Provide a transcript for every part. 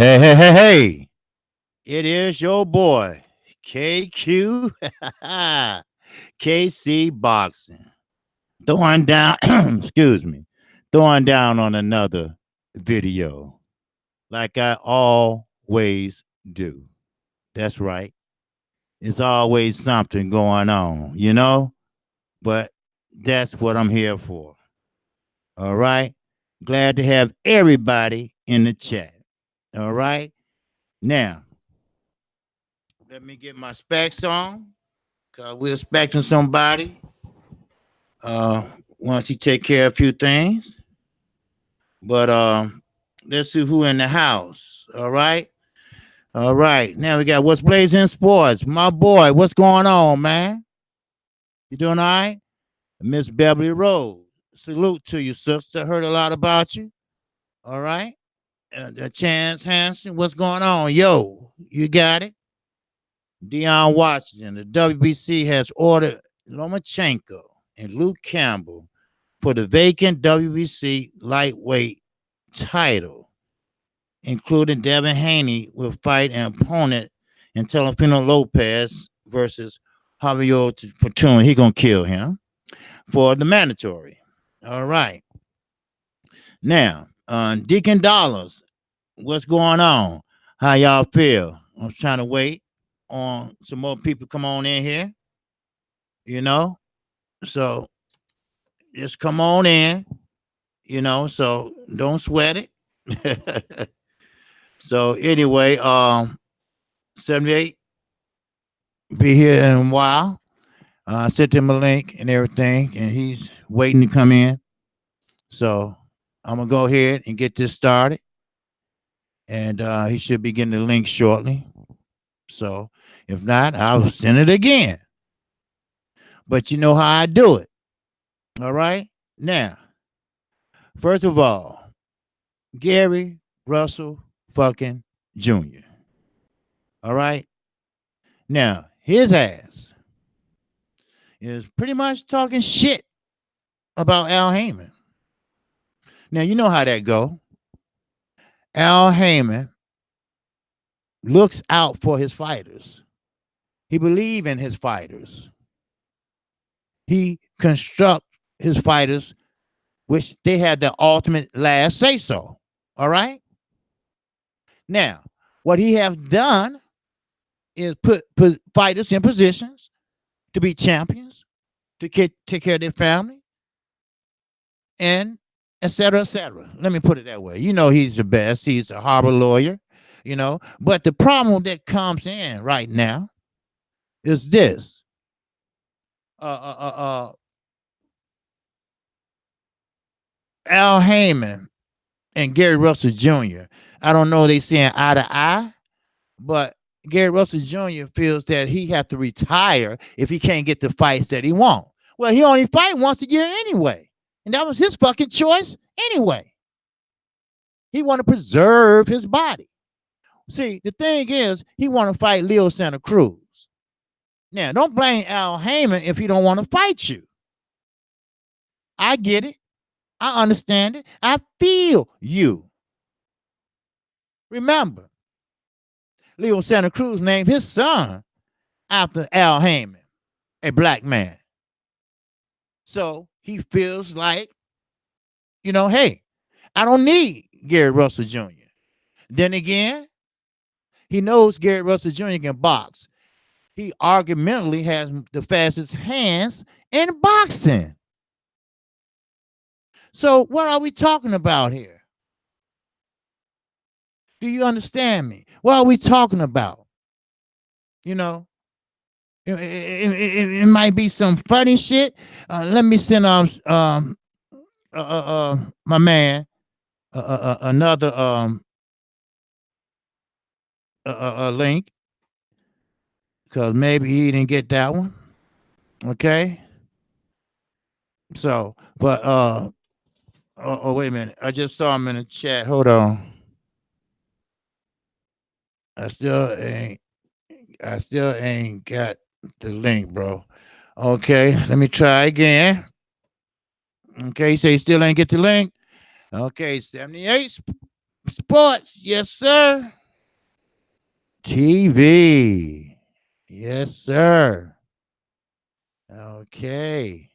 Hey, hey, hey, hey. It is your boy, KQ, KC Boxing. Throwing down, excuse me, throwing down on another video like I always do. That's right. It's always something going on, you know? But that's what I'm here for. All right. Glad to have everybody in the chat. All right. Now, let me get my specs on. Cause we're expecting somebody. Uh, Once he take care of a few things. But let's see who in the house. All right. All right. Now we got what's blazing sports. My boy, what's going on, man? You doing all right? Miss Beverly Rose. Salute to you, sister. Heard a lot about you. All right. Chance Hanson, what's going on? Yo, you got it. Deion Washington, the WBC has ordered Lomachenko and Luke Campbell for the vacant WBC lightweight title, including Devin Haney will fight an opponent in Telefino Lopez versus Javier Fortune. He gonna kill him for the mandatory. All right. Now, Deacon Dollars, what's going on? How y'all feel? I'm trying to wait on some more people come on in here. You know, so just come on in. So don't sweat it. So anyway, 78 be here in a while. I sent him a link and everything, and he's waiting to come in. So I'm gonna go ahead and get this started, and he should be getting the link shortly. So if not, I'll send it again. But you know how I do it. All right. Now, first of all, Gary Russell fucking Jr. All right. Now, his ass is pretty much talking shit about Al Heyman. Now, you know how that go. Al Heyman looks out for his fighters. He believes in his fighters. He constructs his fighters, which they have the ultimate last say so. All right. Now, what he has done is put fighters in positions to be champions, to take care of their family, and et cetera, et cetera. Let me put it that way. You know, he's the best. He's a harbor lawyer, But the problem that comes in right now is this. Al Heyman and Gary Russell Jr. I don't know they seeing eye to eye, but Gary Russell Jr. feels that he has to retire if he can't get the fights that he wants. Well, he only fight once a year anyway. And that was his fucking choice anyway. He want to preserve his body. See, the thing is, he want to fight Leo Santa Cruz. Now, don't blame Al Heyman if he don't want to fight you. I get it. I understand it. I feel you. Remember, Leo Santa Cruz named his son after Al Heyman, a black man. So he feels like, hey, I don't need Gary Russell Jr. Then again, he knows Gary Russell Jr. can box. He argumentally has the fastest hands in boxing. So what are we talking about here? Do you understand me? What are we talking about? It might be some funny shit. Let me send my man another link, because maybe he didn't get that one. Okay. So, but wait a minute. I just saw him in the chat. Hold on. I still ain't got the link, bro. Okay, let me try again. Okay, you say you still ain't get the link. Okay, 78 Sports, yes, sir. TV, yes, sir. Okay.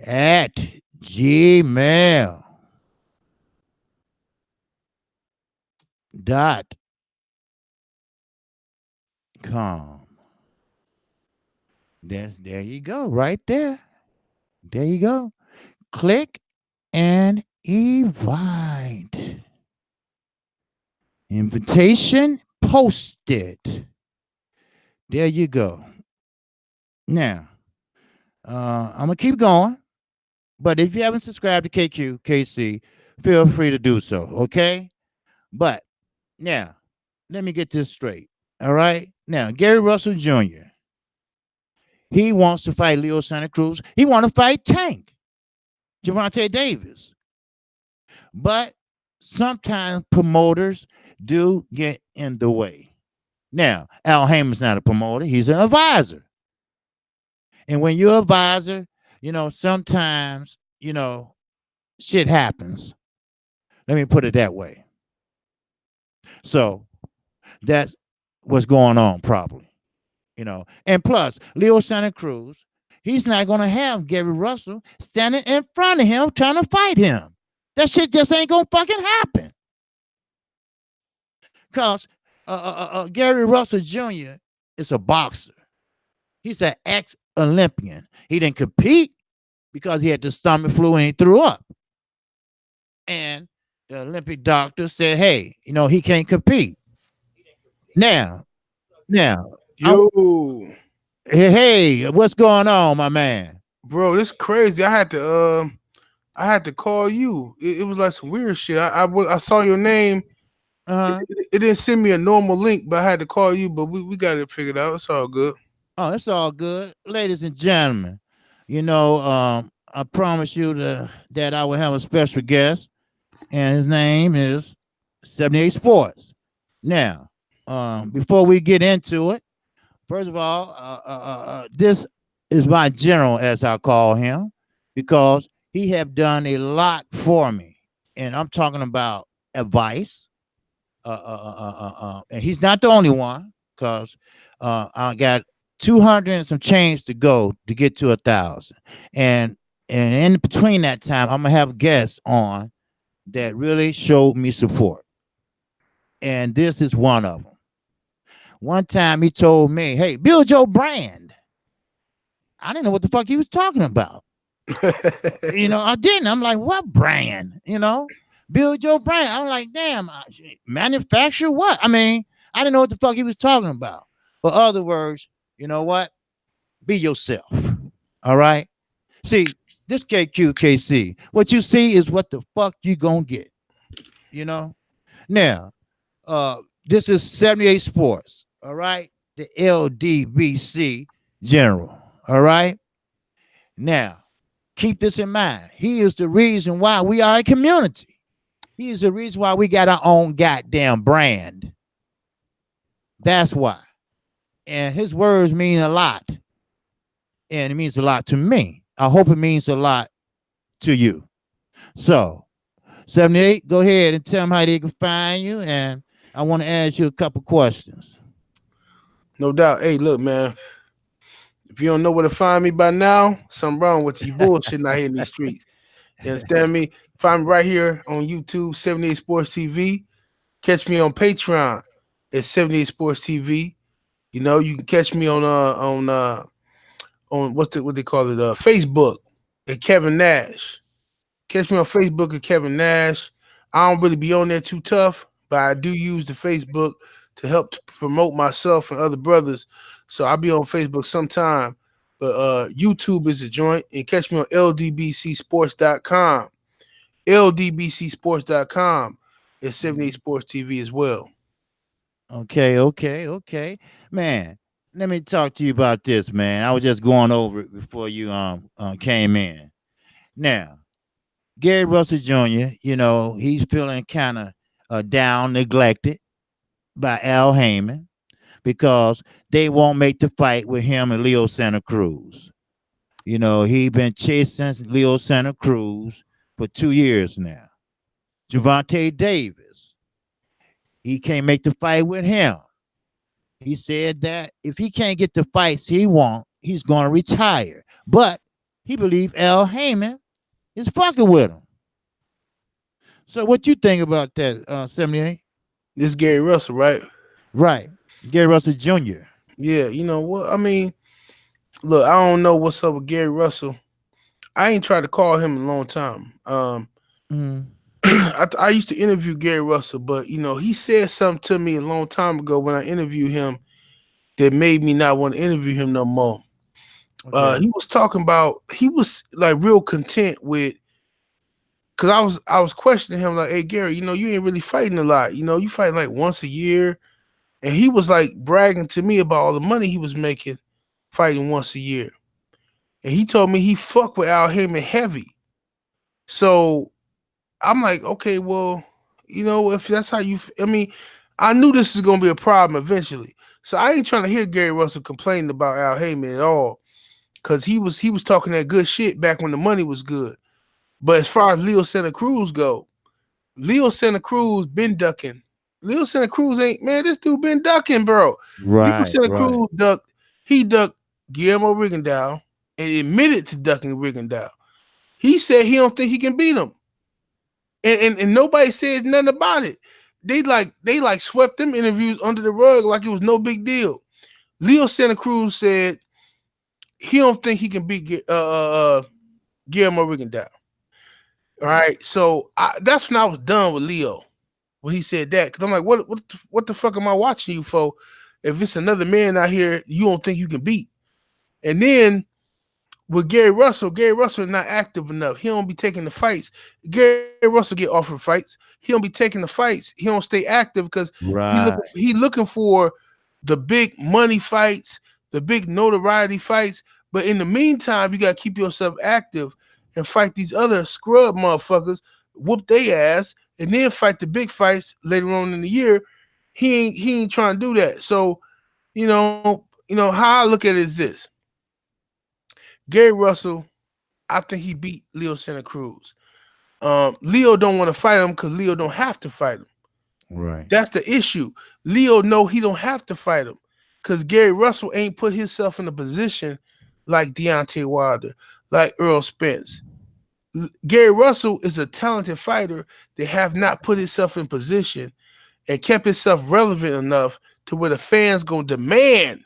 At gmail.com. There you go, right there. There you go. Click and invite. Invitation posted. There you go. Now, I'm gonna keep going, but if you haven't subscribed to Kqkc, feel free to do so. Okay, but now let me get this straight. All right, now Gary Russell Jr. He wants to fight Leo Santa Cruz. He want to fight Tank, Gervonta Davis, but sometimes promoters do get in the way. Now, Al Heyman's not a promoter; he's an advisor. And when you're an advisor, sometimes, shit happens. Let me put it that way. So that's what's going on, probably. And plus, Leo Santa Cruz, he's not going to have Gary Russell standing in front of him trying to fight him. That shit just ain't going to fucking happen. Because Gary Russell Jr. is a boxer. He's an ex-Olympian. He didn't compete because he had the stomach flu and he threw up. And the Olympic doctor said, hey, he can't compete. Now, Yo, hey, what's going on, my man? bro, this crazy. I had to call you. It was like some weird shit. I saw your name. It didn't send me a normal link, but I had to call you. But we got it figured out. It's all good. Oh, it's all good. Ladies and gentlemen, I promise you that I will have a special guest, and his name is 78 Sports. Now, before we get into it, first of all, this is my general, as I call him, because he have done a lot for me, and I'm talking about advice. And he's not the only one, because I got 200 and some change to go to get to 1,000, and in between that time, I'm gonna have guests on that really showed me support, and this is one of them. One time he told me, hey, build your brand. I didn't know what the fuck he was talking about. I didn't. I'm like, what brand? Build your brand. I'm like, damn, manufacture what? I mean, I didn't know what the fuck he was talking about. But other words, you know what? Be yourself. All right. See, this Kqkc, what you see is what the fuck you gonna get. Now, this is 78 Sports. All right. The LDBC General. All right. Now, keep this in mind. He is the reason why we are a community. He is the reason why we got our own goddamn brand. That's why. And his words mean a lot. And it means a lot to me. I hope it means a lot to you. So, 78, go ahead and tell them how they can find you. And I want to ask you a couple questions. No doubt. Hey, look, man. If you don't know where to find me by now, something wrong with you. Bullshitting out here in these streets. You understand me? Find me right here on YouTube, 78 Sports TV. Catch me on Patreon at 78 Sports TV. You can catch me on what they call it, Facebook at Kevin Nash. Catch me on Facebook at Kevin Nash. I don't really be on there too tough, but I do use the Facebook to help to promote myself and other brothers. So I'll be on Facebook sometime. But YouTube is a joint. And catch me on ldbcsports.com. ldbcsports.com is 78 Sports TV as well. Okay. Man, let me talk to you about this, man. I was just going over it before you came in. Now, Gary Russell Jr., he's feeling kind of down, neglected by Al Heyman because they won't make the fight with him and Leo Santa Cruz. He been chasing Leo Santa Cruz for 2 years now. Gervonta Davis, He can't make the fight with him. He said that if he can't get the fights he wants, he's going to retire. But he believes Al Heyman is fucking with him. So what you think about that, 78? This is Gary Russell, right? Right. Gary Russell Jr. Yeah, you know what? I mean, look, I don't know what's up with Gary Russell. I ain't tried to call him in a long time. Mm, I used to interview Gary Russell, but he said something to me a long time ago when I interviewed him that made me not want to interview him no more. okay. He was talking about he was like real content with because I was questioning him like, hey Gary, you ain't really fighting a lot. You fight like once a year, and he was like bragging to me about all the money he was making fighting once a year, and he told me he fucked with Al Heyman heavy. So I'm like, okay, well, if that's how I mean, I knew this was gonna be a problem eventually. So I ain't trying to hear Gary Russell complaining about Al Heyman at all, because he was talking that good shit back when the money was good. But as far as Leo Santa Cruz go, Leo Santa Cruz been ducking. Leo Santa Cruz ain't man. This dude been ducking, bro. Leo Right, Santa right, Cruz ducked. He ducked Guillermo Rigondeaux and admitted to ducking Rigondeaux. He said he don't think he can beat him, and nobody said nothing about it. They like swept them interviews under the rug like it was no big deal. Leo Santa Cruz said he don't think he can beat Guillermo Rigondeaux. All right, so that's when I was done with Leo when he said that, because I'm like, what the fuck am I watching you for? If it's another man out here you don't think you can beat, and then with Gary Russell is not active enough. He don't be taking the fights. Gary Russell get offered fights. He don't be taking the fights. He don't stay active because right, he looking for the big money fights, the big notoriety fights. But in the meantime, you gotta keep yourself active and fight these other scrub motherfuckers, whoop their ass, and then fight the big fights later on in the year. He ain't trying to do that. So how I look at it is this: Gary Russell, I think he beat Leo Santa Cruz. Leo don't want to fight him because Leo don't have to fight him. right, That's the issue. Leo know he don't have to fight him because Gary Russell ain't put himself in a position like Deontay Wilder, like Earl Spence. Gary Russell is a talented fighter that have not put himself in position and kept himself relevant enough to where the fans gonna demand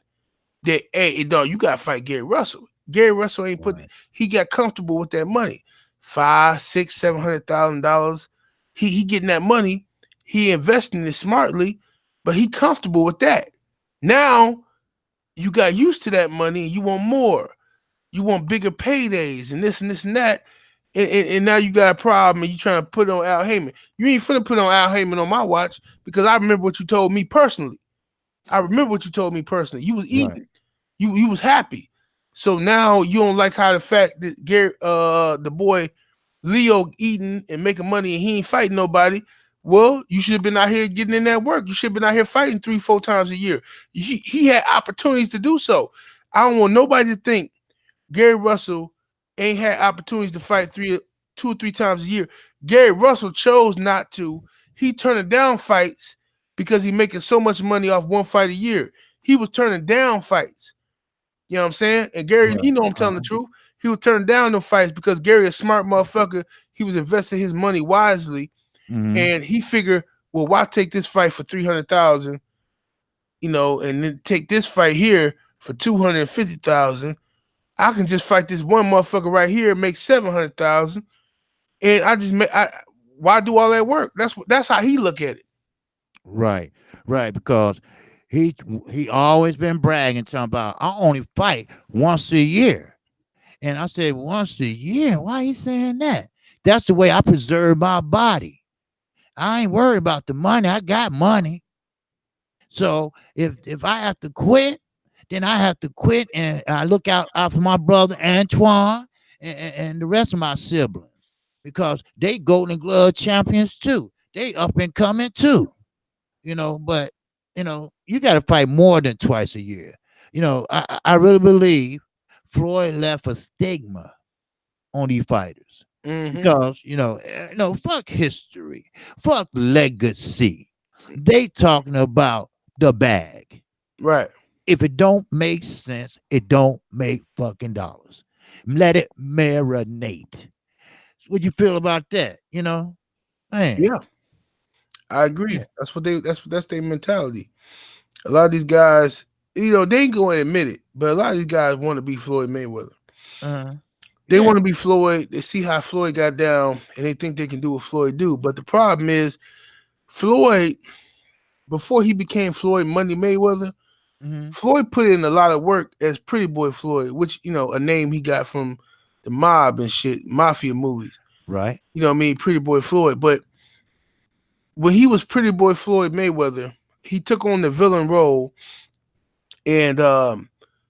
that, hey, dog, you gotta fight Gary Russell. Gary Russell ain't put. right, He got comfortable with that money, $500,000, $600,000, $700,000. He getting that money. He investing it smartly, but he comfortable with that. Now you got used to that money and you want more. You want bigger paydays and this and this and that. And now you got a problem and you trying to put it on Al Heyman. You ain't finna put on Al Heyman on my watch because I remember what you told me personally. I remember what you told me personally. You was right, eating. You was happy. So now you don't like how the fact that Gary, the boy Leo eating and making money and he ain't fighting nobody. Well, you should have been out here getting in that work. You should have been out here fighting 3-4 times a year. He had opportunities to do so. I don't want nobody to think Gary Russell ain't had opportunities to fight 2 or 3 times a year. Gary Russell chose not to. He turning down fights because he making so much money off one fight a year. He was turning down fights. You know what I'm saying? And Gary, he right. know I'm telling the truth. He was turning down them fights because Gary, a smart motherfucker, he was investing his money wisely, Mm-hmm. and he figured, well, why take this fight for 300,000, and then take this fight here for 250,000? I can just fight this one motherfucker right here and make 700,000, and I just make. Why do all that work? That's how he look at it. Right, right, because he he always been bragging talking about I only fight once a year. And I said, once a year? Why he saying that? That's the way I preserve my body. I ain't worried about the money. I got money. So if I have to quit, then I have to quit and I look out for my brother Antoine and the rest of my siblings because they Golden Glove champions too. They up and coming too. But you got to fight more than twice a year. I really believe Floyd left a stigma on these fighters Mm-hmm. because fuck history, fuck legacy. They talking about the bag. Right. If it don't make sense, it don't make fucking dollars. Let it marinate. What you feel about that? You know, man. Yeah, I agree. Yeah. That's their mentality. A lot of these guys, they ain't gonna admit it, but a lot of these guys want to be Floyd Mayweather. Uh, They yeah. want to be Floyd. They see how Floyd got down, and they think they can do what Floyd do. But the problem is, Floyd, before he became Floyd Money Mayweather, Mm-hmm. Floyd put in a lot of work as Pretty Boy Floyd, which a name he got from the mob and shit, mafia movies. Right. You know what I mean? Pretty Boy Floyd. But when he was Pretty Boy Floyd Mayweather, he took on the villain role, and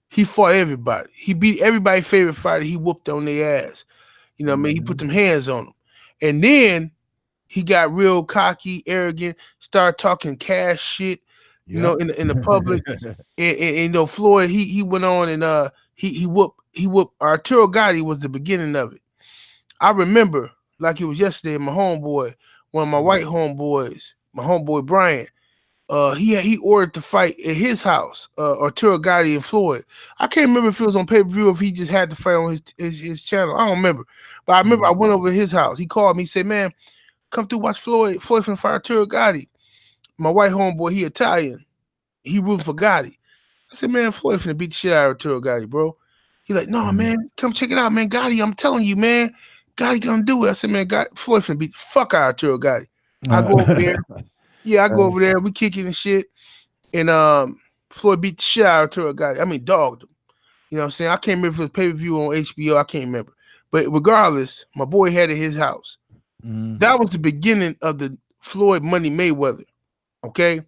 he fought everybody. He beat everybody's favorite fighter. He whooped on their ass. You know what I mean? He put them hands on them. And then he got real cocky, arrogant, started talking cash shit, Yep. in the public. And Floyd, he went on and he whooped Arturo Gotti was the beginning of it. I remember like it was yesterday, my homeboy, one of my white homeboys, my homeboy Brian, he ordered the fight at his house, Arturo Gotti and Floyd. I can't remember if it was on pay-per-view or if he just had the fight on his channel. I don't remember. But I remember I went over to his house. He called me, said, "Man, come through watch Floyd. Floyd from the fight Arturo Gotti." My white homeboy, he Italian. He rooting for Gotti. I said, "Man, Floyd finna beat the shit out of Arturo Gotti, bro." He like, "No, man, come check it out, man. Gotti, I'm telling you, man. Gotti gonna do it." I said, "Man, Floyd finna beat the fuck out of Arturo Gotti." I go over there. Yeah, I go over there. We kicking and shit. And Floyd beat the shit out of Arturo Gotti. I mean, dogged him. You know what I'm saying? I can't remember if it was pay-per-view on HBO. I can't remember. But regardless, my boy had it at his house. That was the beginning of the Floyd Money Mayweather. Okay?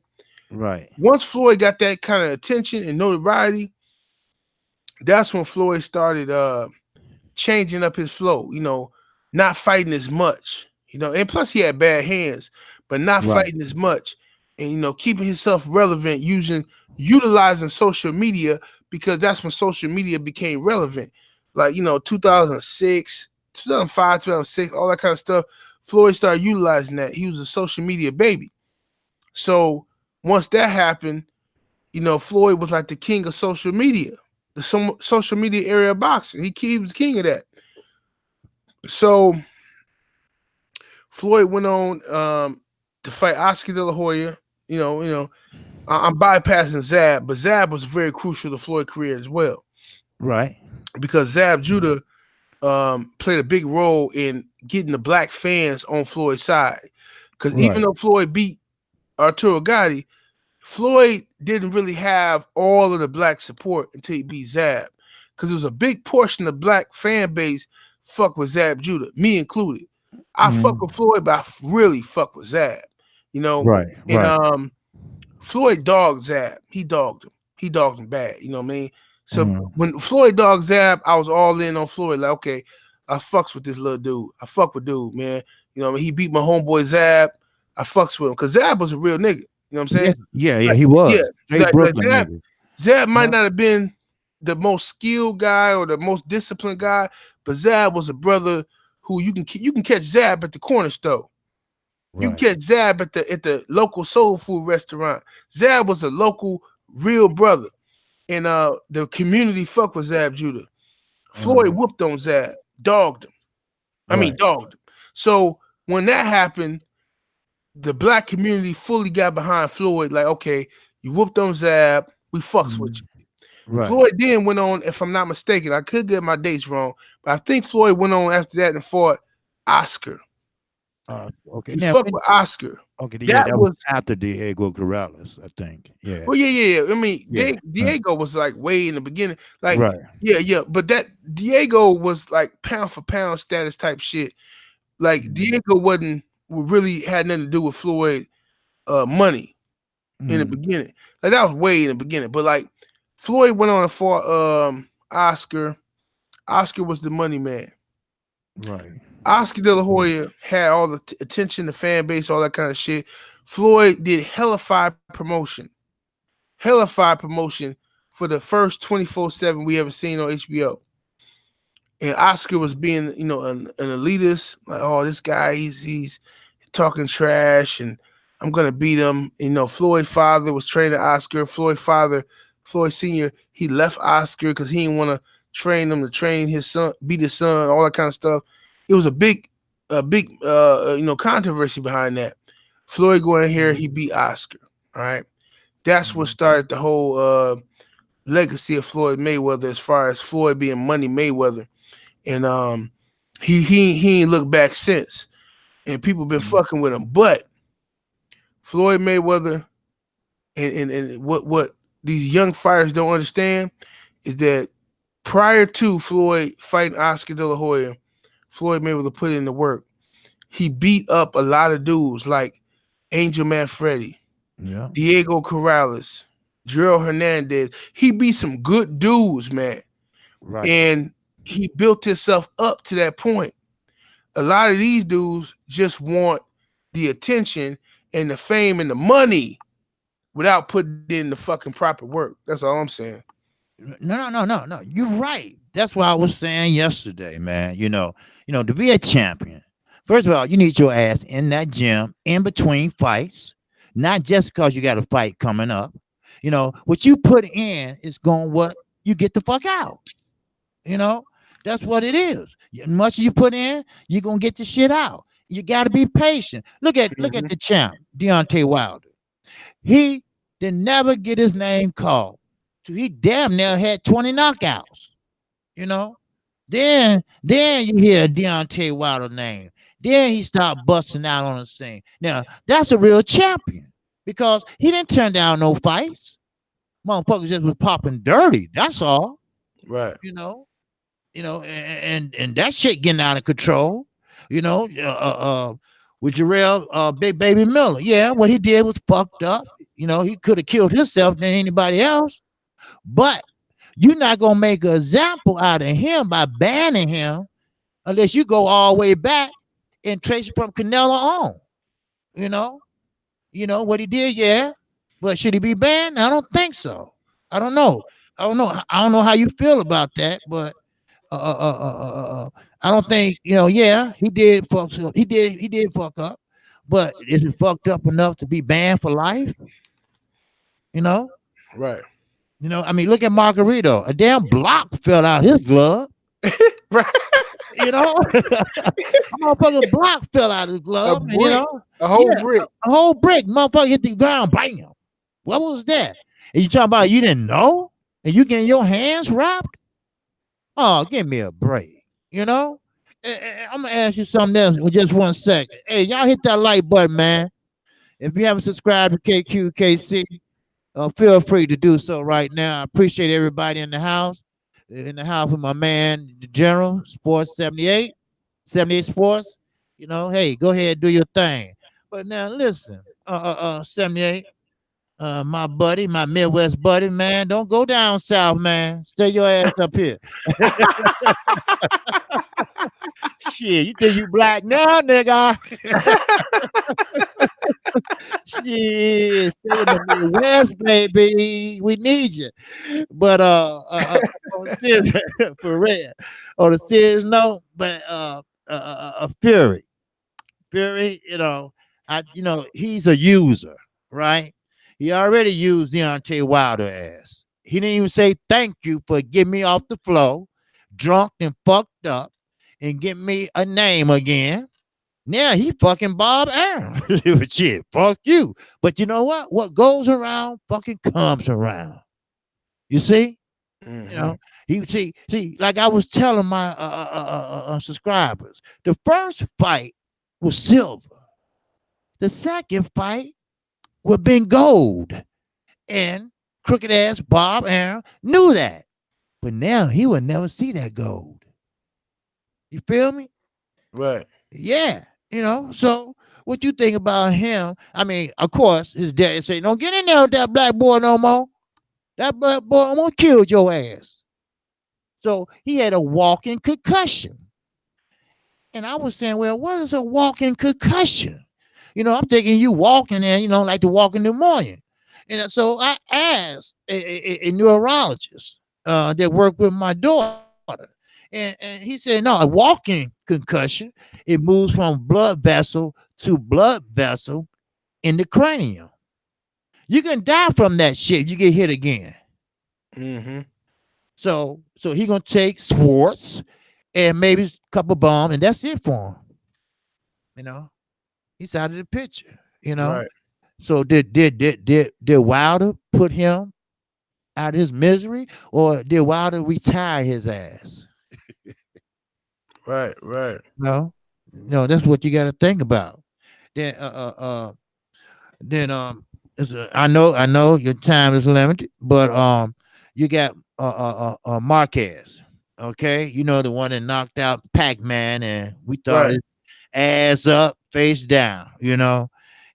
Right. Once Floyd got that kind of attention and notoriety, that's when Floyd started changing up his flow, not fighting as much, and plus he had bad hands, but not Right. fighting as much, and keeping himself relevant, utilizing social media, because that's when social media became relevant, like 2006, 2005, 2006, all that kind of stuff. Floyd started utilizing that. He was a social media baby. So once that happened, Floyd was like the king of social media, the social media area of boxing. He was king of that. So Floyd went on to fight Oscar De La Hoya. I'm bypassing Zab, but Zab was very crucial to Floyd's career as well, Right. because Zab Judah played a big role in getting the black fans on Floyd's side. Because even Right. though Floyd beat Arturo Gotti, Floyd didn't really have all of the black support until he beat Zab, because there was a big portion of the black fan base fuck with Zab Judah, me included. I fuck with Floyd, but I really fuck with Zab, Right. and Right. Floyd dogged Zab. He dogged him. He dogged him bad. You know what I mean? So Mhm. when Floyd dogged Zab, I was all in on Floyd. Like, okay, I fucks with this little dude. I fuck with dude, man. You know what I mean? He beat my homeboy Zab. I fucks with him because Zab was a real nigga. You know what I'm saying? Yes. Yeah. Yeah. Like, He yeah, was straight like Brooklyn Zab. nigga. Zab might Huh? not have been the most skilled guy or the most disciplined guy, but Zab was a brother who you can catch Zab at the corner store. You can Right. catch Zab at the local soul food restaurant. Zab was a local real brother, and the community fuck with Zab Judah. Floyd whooped on Zab, dogged him. I mean, Right. dogged him. So when that happened, the black community fully got behind Floyd. Like, okay, you whooped on Zab, we fucks with you. Right. Floyd then went on, if I'm not mistaken, I could get my dates wrong, but I think Floyd went on after that and fought Oscar. Okay. He Now. fucked with Oscar. Okay. Yeah. That That was was after Diego Corrales, I think. Yeah. Well, yeah. I mean, Yeah. Diego was like way in the beginning. Like, Right. yeah. But that Diego was like pound for pound status type shit. Like Diego really had nothing to do with Floyd money in the beginning. Like that was way in the beginning. But like Floyd went on and fought Oscar. Oscar was the money man. Right. Oscar De La Hoya had all the attention, the fan base, all that kind of shit. Floyd did hellified promotion. Hellified promotion for the first 24/7 we ever seen on HBO. And Oscar was being, an elitist, like, oh, this guy, he's talking trash, and I'm gonna beat him. You know, Floyd father was training Oscar. Floyd Senior, he left Oscar because he didn't want to train him to train his son, beat his son, all that kind of stuff. It was a big controversy behind that. Floyd going here, he beat Oscar. All right, that's what started the whole legacy of Floyd Mayweather, as far as Floyd being Money Mayweather, and he ain't looked back since, and people been fucking with him, but Floyd Mayweather and what these young fighters don't understand is that prior to Floyd fighting Oscar De La Hoya, Floyd Mayweather put in the work. He beat up a lot of dudes like Angel Manfredi, Yeah. Diego Corrales, Gerald Hernandez. He beat some good dudes, man. Right. And he built himself up to that point. A lot of these dudes just want the attention and the fame and the money without putting in the fucking proper work. That's all I'm saying. No. You're right. That's what I was saying yesterday, man. To be a champion, first of all, you need your ass in that gym in between fights, not just because you got a fight coming up. What you put in is going what you get the fuck out. You know, that's what it is. Much as you put in, you're gonna get the shit out. You got to be patient. Look at the champ, Deontay Wilder. He did never get his name called. So he damn near had 20 knockouts. You know. Then you hear Deontay Wilder name. Then he start busting out on the scene. Now that's a real champion because he didn't turn down no fights. Motherfuckers just was popping dirty. That's all. Right. You know. And that shit getting out of control. You know. With Jarrell, Big Baby Miller. Yeah, what he did was fucked up. He could have killed himself than anybody else. But you're not gonna make an example out of him by banning him unless you go all the way back and trace it from Canelo on. You know, what he did, yeah. But should he be banned? I don't think so. I don't know. I don't know how you feel about that, but I don't think Yeah, he did fuck up. He did fuck up, but is it fucked up enough to be banned for life? You know. Right. I mean, look at Margarito. A damn block fell out his glove. Right. A motherfucking block fell out his glove. A whole brick. A whole brick. Motherfucker hit the ground. Bam. What was that? And you talking about you didn't know? And you getting your hands wrapped? Oh, give me a break. I'm gonna ask you something else in just 1 second. Hey, y'all hit that like button, man. If you haven't subscribed to Kqkc, feel free to do so right now. I appreciate everybody in the house. In the house with my man, the General, Sports 78, 78 Sports. Hey, go ahead and do your thing. But now listen, 78, my buddy, my Midwest buddy, man, don't go down south, man. Stay your ass up here. Shit, you think you black now, nigga? Shit, stay in the Midwest, baby. We need you. But on the serious, for real, on a serious note, but Fury, he's a user, right? He already used Deontay Wilder ass. He didn't even say thank you for getting me off the floor, drunk and fucked up, and get me a name again. Now he fucking Bob Arum. Shit, fuck you. But you know what? What goes around fucking comes around. You see? He see, like I was telling my subscribers, the first fight was silver. The second fight would have been gold. And crooked ass Bob Arum knew that. But now he would never see that gold. You feel me? Right. Yeah. So what you think about him? I mean, of course, his daddy said, don't get in there with that black boy no more. That black boy almost killed your ass. So he had a walking concussion. And I was saying, well, what is a walking concussion? I'm thinking you walking and, like to walk in the morning. And so I asked a neurologist that worked with my daughter. And he said, no, a walking concussion, it moves from blood vessel to blood vessel in the cranium. You can die from that shit if you get hit again. Mm-hmm. So he gonna take Swartz and maybe a couple bombs, and that's it for him. You know, he's out of the picture. You know. Right. So did Wilder put him out of his misery, or did Wilder retire his ass? Right. Right. No, no, that's what you got to think about. Then, then I know your time is limited, but you got Marquez. Okay, you know the one that knocked out Pac-Man, and we thought Right. his ass up, face down. You know,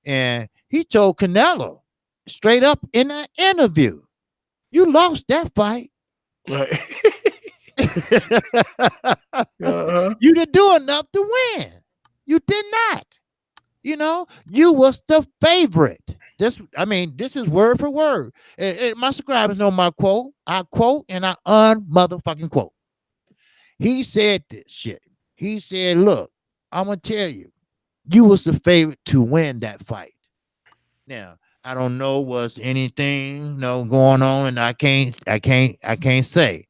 and he told Canelo straight up in an interview, "You lost that fight." Right. Uh-huh. You didn't do enough to win. You did not. You know, you was the favorite. This is word for word. And my subscribers know my quote. I quote and I unmotherfucking quote. He said this shit. He said, "Look, I'm gonna tell you, you was the favorite to win that fight." Now, I don't know what's anything going on, and I can't say.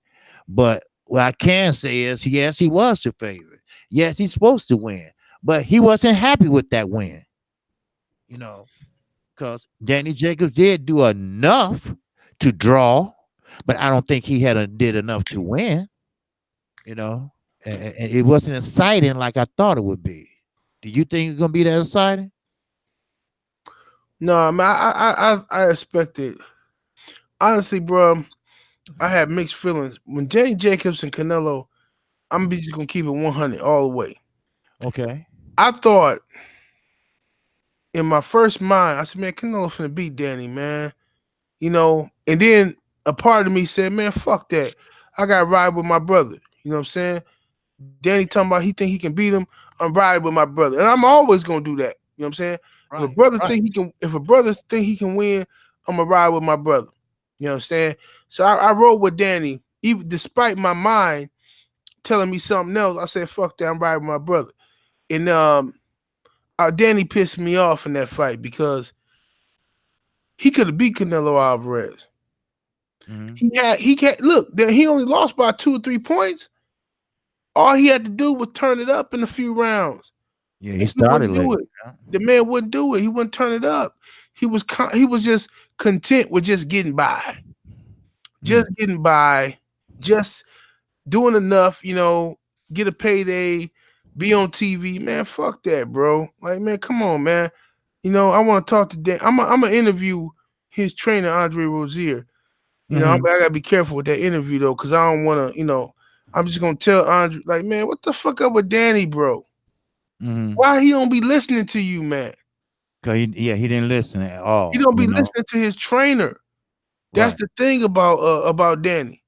But what I can say is, yes, he was the favorite. Yes, he's supposed to win, but he wasn't happy with that win. You know, because Danny Jacobs did do enough to draw, but I don't think he did enough to win. You know, and it wasn't exciting like I thought it would be. Do you think it's gonna be that exciting? No, I mean, I expected. Honestly, bro, I had mixed feelings when Danny Jacobs and Canelo. I'm just gonna keep it 100 all the way. Okay. I thought in my first mind, I said, man, Canelo finna beat Danny, man. You know, and then a part of me said, man, fuck that. I got to ride with my brother. You know what I'm saying? Danny talking about he think he can beat him. I'm riding with my brother, and I'm always gonna do that. You know what I'm saying? Right. If a brother think he can win, I'm gonna ride with my brother. You know what I'm saying? So I rode with Danny, even despite my mind telling me something else. I said, "Fuck that, I'm riding with my brother." And Danny pissed me off in that fight because he could have beat Canelo Alvarez. Mm-hmm. He can't look. He only lost by 2 or 3 points. All he had to do was turn it up in a few rounds. Yeah, he And he started wouldn't do late. it. The man wouldn't do it. He wouldn't turn it up. He was just content with just getting by, just getting by, just doing enough. You know, get a payday, be on TV. Man, fuck that, bro. Like, man, come on, man. You know, I want to talk to Dan. I'm gonna interview his trainer, Andre Rozier. You know, I Mm-hmm. gotta be careful with that interview though, because I don't want to. You know, I'm just gonna tell Andre, like, man, what the fuck up with Danny, bro? Mm-hmm. Why he don't be listening to you, man? Cause he didn't listen at He all. don't be listening to his trainer. That's Right. the thing about Danny.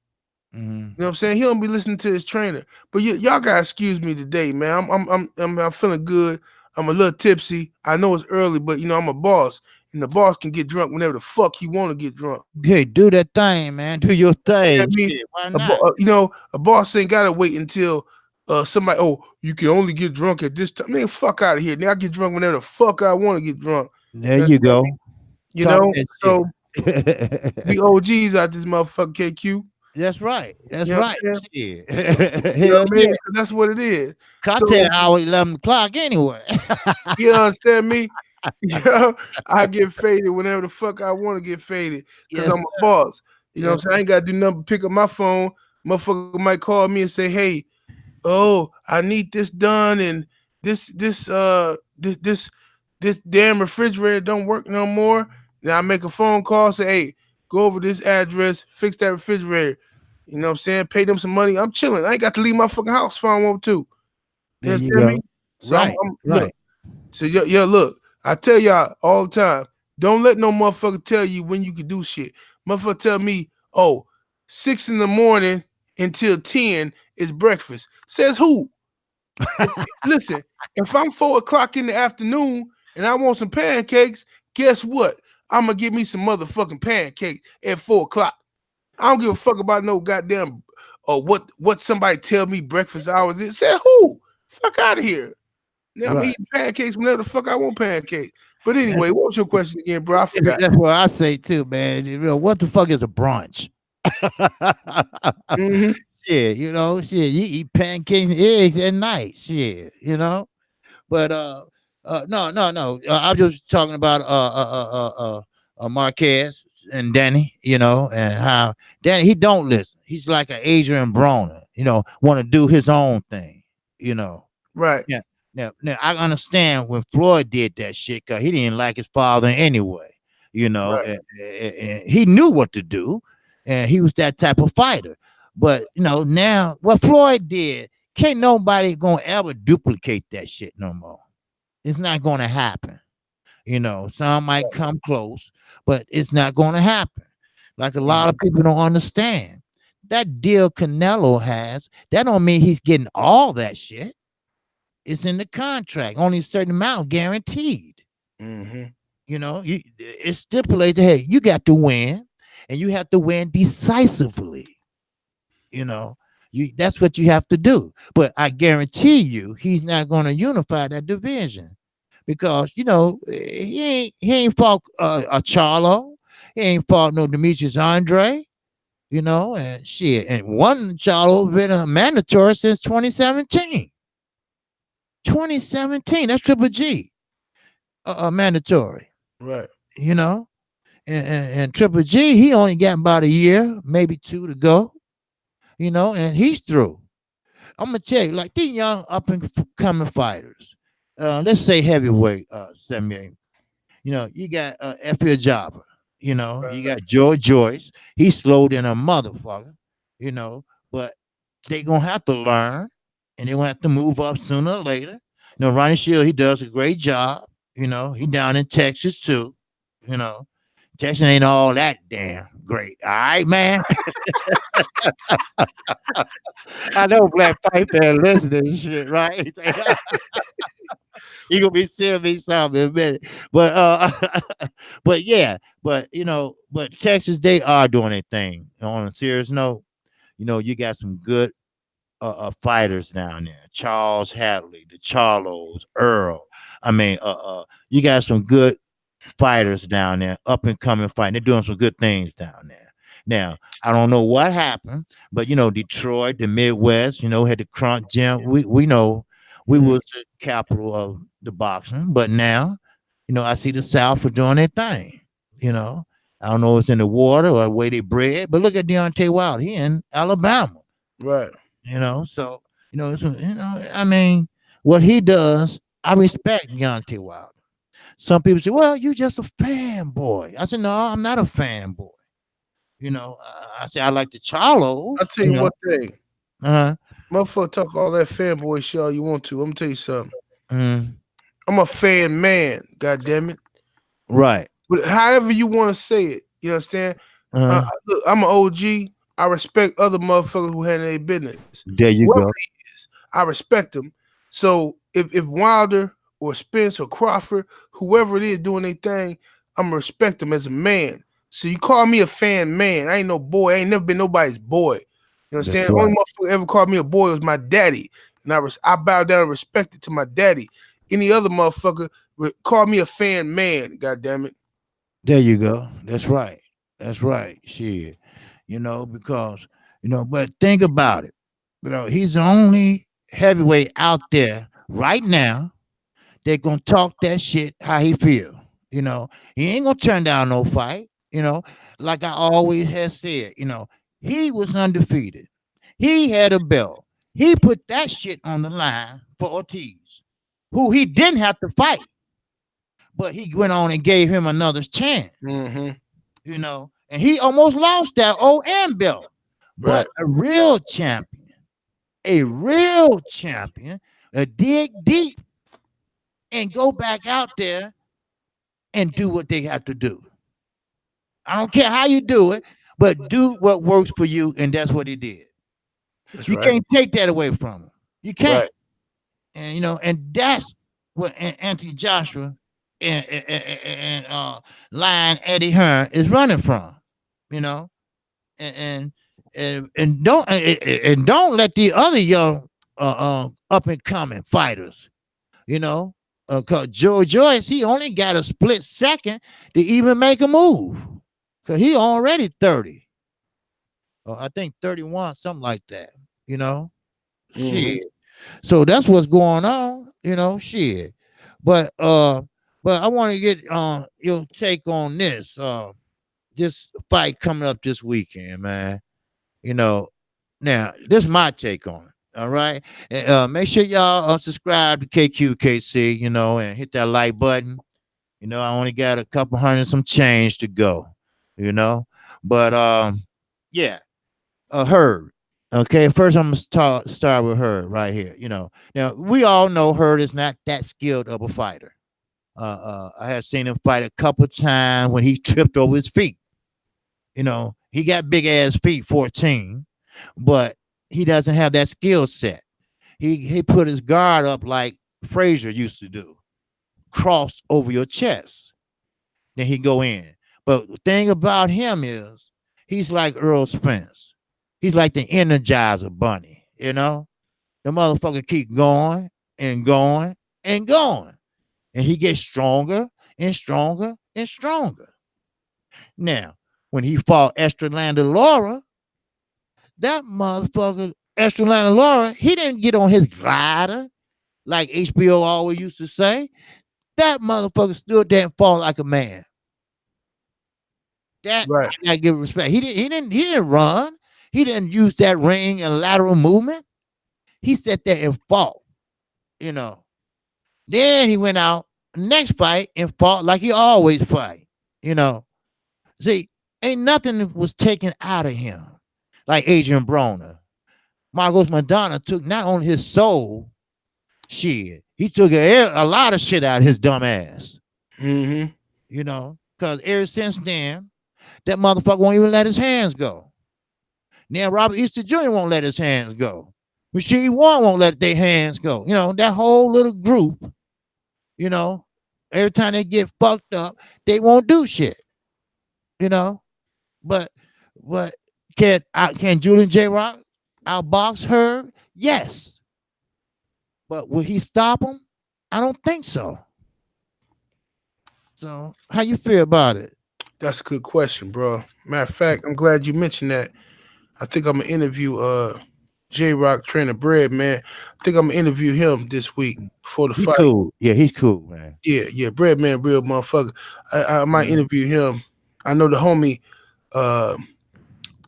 Mm-hmm. You know what I'm saying? He don't be listening to his trainer. But y'all gotta excuse me today, man. I'm feeling good. I'm a little tipsy. I know it's early, but you know I'm a boss, and the boss can get drunk whenever the fuck he want to get drunk. Hey, do that thing, man. Do your I thing. mean, Shit, why not? you know, a boss ain't gotta wait until somebody. Oh, you can only get drunk at this time. Man, fuck out of here. Now I get drunk whenever the fuck I want to get drunk. There You you understand me? go. You Talk know, that shit. so we OGs out this motherfucker KQ. That's right. That's You know what right. I'm saying? Shit. You know Hell what I yeah. mean? So that's what it is. Cocktail So hour 11 o'clock anyway. you understand me? You know, I get faded whenever the fuck I want to get faded because Yes, I'm a boss. You know what yes. I'm saying? I ain't got to do nothing but pick up my phone. Motherfucker might call me and say, hey, oh, I need this done, and this damn refrigerator don't work no more. Now I make a phone call, say, hey, go over this address, fix that refrigerator. You know what I'm saying? Pay them some money. I'm chilling. I ain't got to leave my fucking house if I don't want to. You There you understand me? go. So Right, I'm look. right. So yeah, look. I tell y'all all the time. Don't let no motherfucker tell you when you can do shit. Motherfucker tell me, oh, 6 in the morning until 10 is breakfast. Says who? Listen, if I'm 4 o'clock in the afternoon and I want some pancakes, guess what? I'm gonna get me some motherfucking pancakes at 4 o'clock. I don't give a fuck about no goddamn or what somebody tell me breakfast hours is. Say who? Fuck out of here. Now I'm Right. eating pancakes whenever the fuck I want pancakes. But anyway, what was your question again, bro? I forgot. That's what I say too, man. You know, what the fuck is a brunch? Hmm. Shit, shit. You eat pancakes and eggs at night. Shit, But no, no, no. I'm just talking about Marquez and Danny, and how Danny he don't listen. He's like an Adrian Broner, want to do his own thing, you know. Right. Yeah. Now I understand when Floyd did that shit because he didn't like his father anyway, Right. and he knew what to do, and he was that type of fighter. But now what Floyd did, can't nobody gonna ever duplicate that shit no more. It's not gonna happen. Some might come close, but it's not gonna happen. Like a lot of people don't understand. That deal Canelo has, that don't mean he's getting all that shit. It's in the contract. Only a certain amount guaranteed. Hmm. It stipulates, hey, you got to win, and you have to win decisively. You know, that's what you have to do. But I guarantee you, he's not going to unify that division because he ain't fought a Charlo, he ain't fought no Demetrius Andre. And shit, and one Charlo been a mandatory since 2017. 2017. That's Triple G, mandatory. Right. You know, and Triple G, he only got about a year, maybe two to go. And he's through. I'm gonna tell you, like these young up and coming fighters. Let's say heavyweight, Samuel. You got F.L. Jobber. You got George Joyce. He's slowed in a motherfucker. You know, but they gonna have to learn, and they gonna have to move up sooner or later. Ronnie Shield, he does a great job. He down in Texas too. You know, Texas ain't all that damn great. All right, man. I know Black Piper listening to shit, right? You gonna be seeing me something in a minute. But but yeah, but Texas, they are doing their thing. On a serious note, you got some good fighters down there. Charles Hadley, the Charlos, Earl. I mean, you got some good fighters down there, up and coming fighting. They're doing some good things down there. Now, I don't know what happened, but Detroit, the Midwest, had the Crunk Gym. We know we was the capital of the boxing, but now, I see the South for doing their thing. You know, I don't know if it's in the water or the way they bred, but look at Deontay Wilder. He in Alabama. Right. So I mean, what he does, I respect Deontay Wilder. Some people say, well, you just a fanboy. I said, no, I'm not a fanboy. I say I like the Charlos. I'll tell you one thing. Uh-huh. Motherfucker talk all that fanboy shit all you want to. I'm gonna tell you something. Mm. I'm a fan man, god damn it. Right. But however you want to say it, you understand? Uh-huh. Look, I'm an OG. I respect other motherfuckers who handle their business. There you Whoever go. he is, I respect them. So if Wilder or Spence or Crawford, whoever it is doing their thing, I'm gonna respect them as a man. So you call me a fan man. I ain't no boy. I ain't never been nobody's boy. You understand? Right. Only motherfucker ever called me a boy was my daddy. And I bow down and respect it to my daddy. Any other motherfucker call me a fan man, god damn it. There you go. That's right. That's right. Shit. Because, but think about it. He's the only heavyweight out there right now. They're gonna talk that shit how he feel. He ain't gonna turn down no fight. Like I always have said, he was undefeated. He had a belt. He put that shit on the line for Ortiz, who he didn't have to fight, but he went on and gave him another chance. Mm-hmm. And he almost lost that OM belt. Right. But a real champion, dig deep and go back out there and do what they have to do. I don't care how you do it, but do what works for you, and that's what he did. That's You right. can't take that away from him. You can't. Right. And that's what Anthony Joshua and Lion Eddie Hearn is running from. And don't let the other young up and coming fighters, Cause Joe Joyce, he only got a split second to even make a move. Cause he already 30. I think 31, something like that. You know? Mm-hmm. Shit. So that's what's going on, shit. But but I want to get your take on this fight coming up this weekend, man. You know, now this is my take on it. All right. And, make sure y'all subscribe to Kqkc, and hit that like button. I only got a couple hundred some change to go, you know. But yeah, Herd. Okay, first I'm gonna start with Herd right here. Now we all know Herd is not that skilled of a fighter. I had seen him fight a couple times when he tripped over his feet. He got big ass feet, 14, but he doesn't have that skill set. He put his guard up like Frazier used to do, cross over your chest. Then he go in. But the thing about him is he's like Earl Spence. He's like the Energizer Bunny. The motherfucker keep going and going and going, and he gets stronger and stronger and stronger. Now, when he fought Estrelanda Laura, that motherfucker, Estrelanda Laura, he didn't get on his glider like HBO always used to say. That motherfucker stood there and fought like a man. That Right. I gotta give respect. He didn't run. He didn't use that ring and lateral movement. He sat there and fought, you know. Then he went out next fight and fought like he always fight, you know. See, ain't nothing was taken out of him. Like Adrian Broner. Marcos Madonna took not only his soul, shit, he took a lot of shit out of his dumb ass. Mm-hmm. Because ever since then, that motherfucker won't even let his hands go. Now Robert Easter Jr. won't let his hands go. Rasheed Warren won't let their hands go. That whole little group, every time they get fucked up, they won't do shit. But but can Julian J. Rock outbox her? Yes. But will he stop him? I don't think so. So how you feel about it? That's a good question, bro. Matter of fact, I'm glad you mentioned that. I think I'm gonna interview J Rock trainer Bread, man. I think I'm gonna interview him this week before the He's fight. cool. Yeah, he's cool, man. Yeah, Bread man, real motherfucker. I might Mhm. interview him. I know the homie,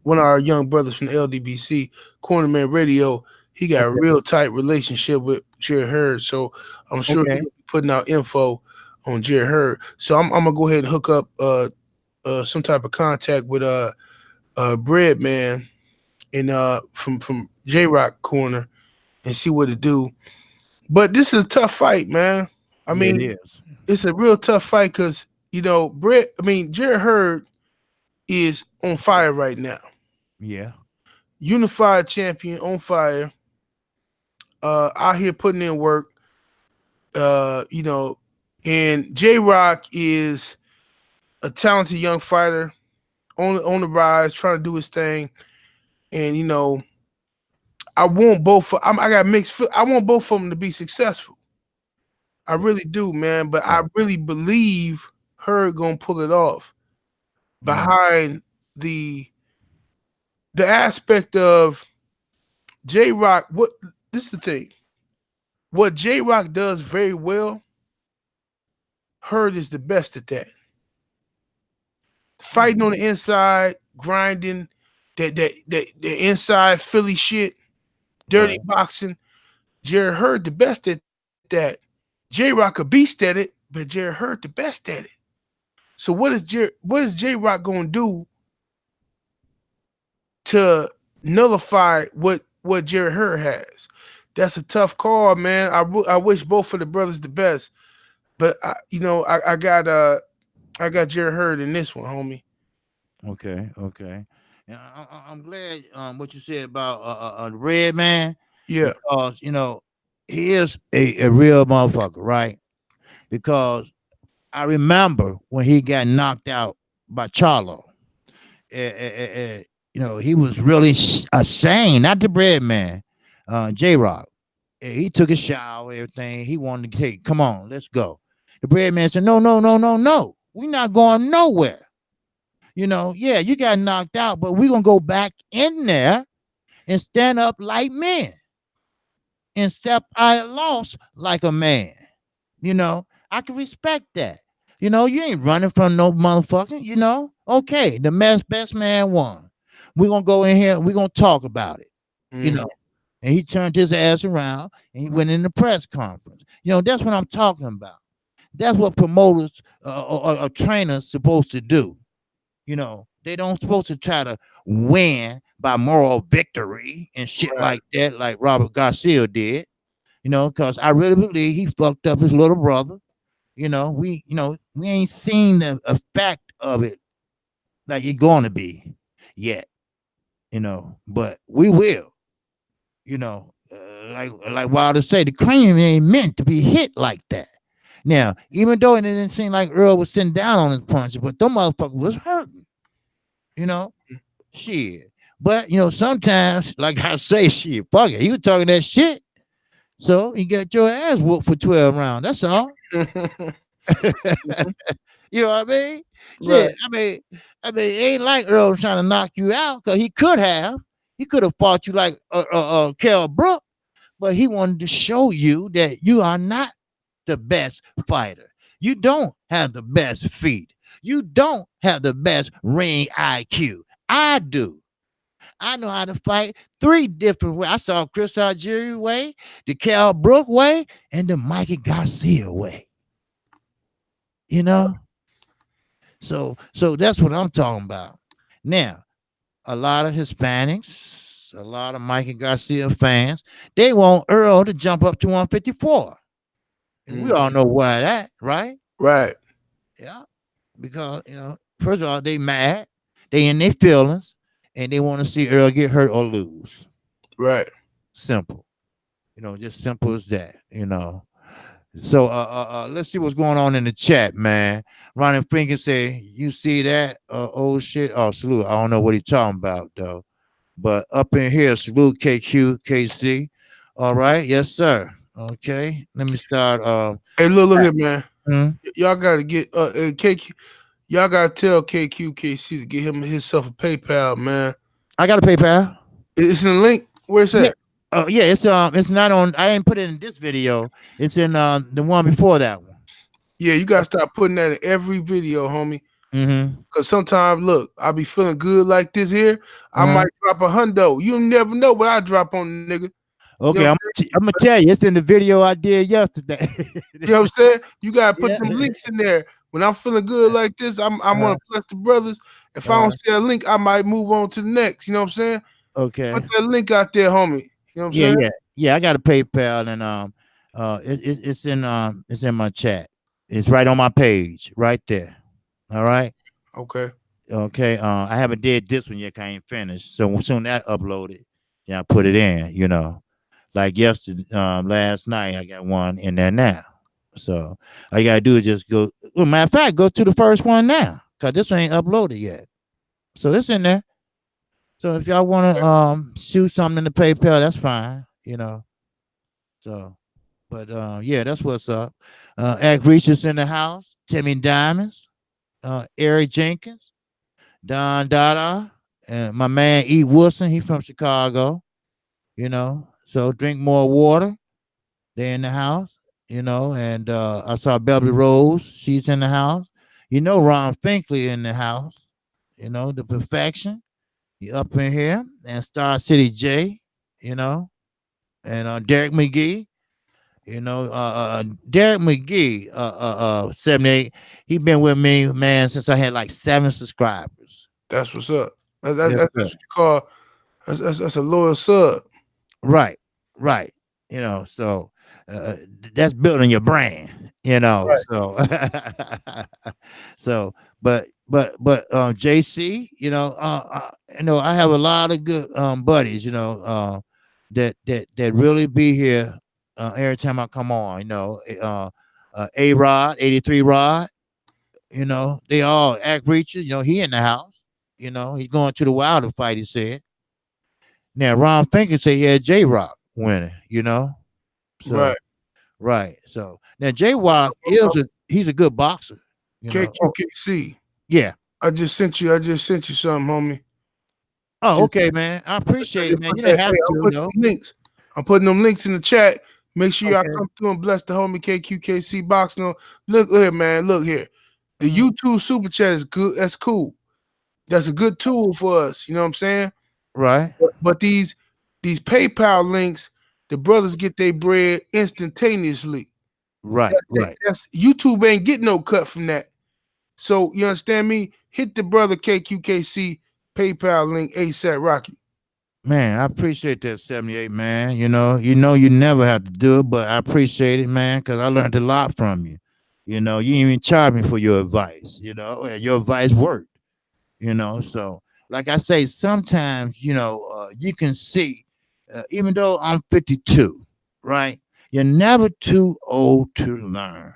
one of our young brothers from the LDBC, Cornerman Radio. He got a Okay. real tight relationship with Jared Hurd, so I'm sure Okay. he'll be putting out info on Jared Hurd. So I'm gonna go ahead and hook up some type of contact with Bread man and from J Rock corner and see what to do. But this is a tough fight, man. I Yeah, it mean, is. it's a real tough fight because Jared Hurd is on fire right now. Yeah. Unified champion on fire. Out here putting in work. You know, and J Rock is a talented young fighter on the rise, trying to do his thing. And I want both. I got mixed. I want both of them to be successful. I really do, man. But I Right. really believe her gonna pull it off Right. behind the aspect of J Rock. What this is the thing. What J Rock does very well, Hurd is the best at that. Fighting on the inside, grinding, the inside Philly shit, dirty Right. boxing. Jared Hurd the best at that. J Rock a beast at it, but Jared Hurd the best at it. So what is J Rock gonna do to nullify what Jared Hurd has? That's a tough call, man. I wish both of the brothers the best, but I got Jared Hurd in this one, homie. Okay. Okay. Yeah, I'm glad what you said about the Red Man, Yeah, because he is a real motherfucker, right? Because I remember when he got knocked out by Charlo. He was really ashamed, not the Bread Man, J Rock. He took a shower, everything. He wanted to take, come on, let's go. The bread man said, no, no, no, no, no. We're not going nowhere. Yeah, you got knocked out, but we're going to go back in there and stand up like men and accept our loss like a man. I can respect that. You ain't running from no motherfucker, Okay, the best man won. We're going to go in here, we're going to talk about it, you Mm-hmm. know. And he turned his ass around and he went in the press conference. That's what I'm talking about. That's what promoters or trainers supposed to do. They don't supposed to try to win by moral victory and shit Right. like that, like Robert Garcia did. Because I really believe he fucked up his little brother. We ain't seen the effect of it like it's going to be yet. But we will. Like Wilder say, the cranium ain't meant to be hit like that. Now, even though it didn't seem like Earl was sitting down on his punches, but them motherfucker was hurting. You know, shit. But sometimes, like I say, shit, fuck it. He was talking that shit. So you got your ass whooped for 12 rounds. That's all. You know what I mean? Shit. Right. I mean, it ain't like Earl was trying to knock you out because he could have. He could have fought you like Kell Brook, but he wanted to show you that you are not the best fighter. You don't have the best feet. You don't have the best ring IQ. I do. I know how to fight three different ways. I saw Chris Algieri way, the Cal Brook way, and the Mikey Garcia way. You know? So that's what I'm talking about. Now, a lot of Hispanics, a lot of Mikey Garcia fans, they want Earl to jump up to 154. And we all know why that, right? Right. Yeah. Because, first of all, they mad, they in their feelings, and they want to see Earl get hurt or lose. Right. Simple. Just simple as that. So let's see what's going on in the chat, man. Ronnie Finken say, you see that? Oh shit. Oh, salute. I don't know what he's talking about though. But up in here, salute Kqkc. All right, yes, sir. Okay. Let me start. Hey, look here, man. Hmm? Y'all gotta get KQ. Y'all gotta tell Kqkc to get himself a PayPal, man. I got a PayPal. It's in the link. Where's Yeah. that? Oh yeah, it's not on. I didn't put it in this video. It's in the one before that one. Yeah, you gotta start putting that in every video, homie. Mm-hmm. Cause sometimes, look, I be feeling good like this here. I Uh-huh. might drop $100. You never know what I drop on the nigga. Okay, You know, I'm gonna tell you, it's in the video I did yesterday. you know what I'm saying? You gotta put Yeah. them links in there. When I'm feeling good like this, I'm Uh-huh. gonna bless the brothers. If I don't see a link, I might move on to the next. You know what I'm saying? Okay. Put that link out there, homie. You know what I'm Yeah, saying? yeah, yeah. I got a PayPal and it's in my chat. It's right on my page, right there. All right. Okay. Okay. I haven't did this one yet. 'Cause I ain't finished. So soon that uploaded, then I put it in. Like yesterday, last night I got one in there now. So all you gotta do is just go. Well, matter of fact, go to the first one now, cause this one ain't uploaded yet. So it's in there. So if y'all want to shoot something in the PayPal, that's fine. So, but yeah, that's what's up. Act Reaches in the house. Timmy Diamonds. Eric Jenkins. Don Dada. And my man E. Wilson. He's from Chicago. So drink more water. They're in the house. And I saw Beverly Rose. She's in the house. Ron Finkley in the house. The perfection. He up in here. And Star City J. You know. And Derek McGee. Derek McGee, 78. He been with me, man, since I had like 7 subscribers. That's what's up. Yes, That's sir. what you call that's a loyal sub. Right, right. So uh, that's building your brand. Right. So so, but JC, I have a lot of good buddies, that really be here every time I come on. A Rod, 83 Rod. They all Act Reacher. He in the house. He's going to the Wilder fight. He said. Now Ron Finkel said he had J Rock winning. So Right. right. So now Jay Watt he's a good boxer. You know. Oh, KQKC. yeah. I just sent you something, homie. Oh, Just, okay, man. I appreciate it, man. put You didn't that, have hey, I'm to, putting though. them links. I'm putting them links in the chat. Make sure y'all Okay. come through and bless the homie KQKC boxing. Look here, man. Look here. The Mhm. YouTube super chat is good. That's cool. That's a good tool for us. You know what I'm saying? Right. But these PayPal links, the brothers get their bread instantaneously. Right. Right. That's YouTube ain't getting no cut from that. So you understand me? Hit the brother KQKC PayPal link ASAP Rocky. Man, I appreciate that 78, man. You never have to do it, but I appreciate it, man, because I learned a lot from you. You didn't even charge me for your advice, and your advice worked, So, like I say, sometimes, you can see, even though I'm 52, right? You're never too old to learn,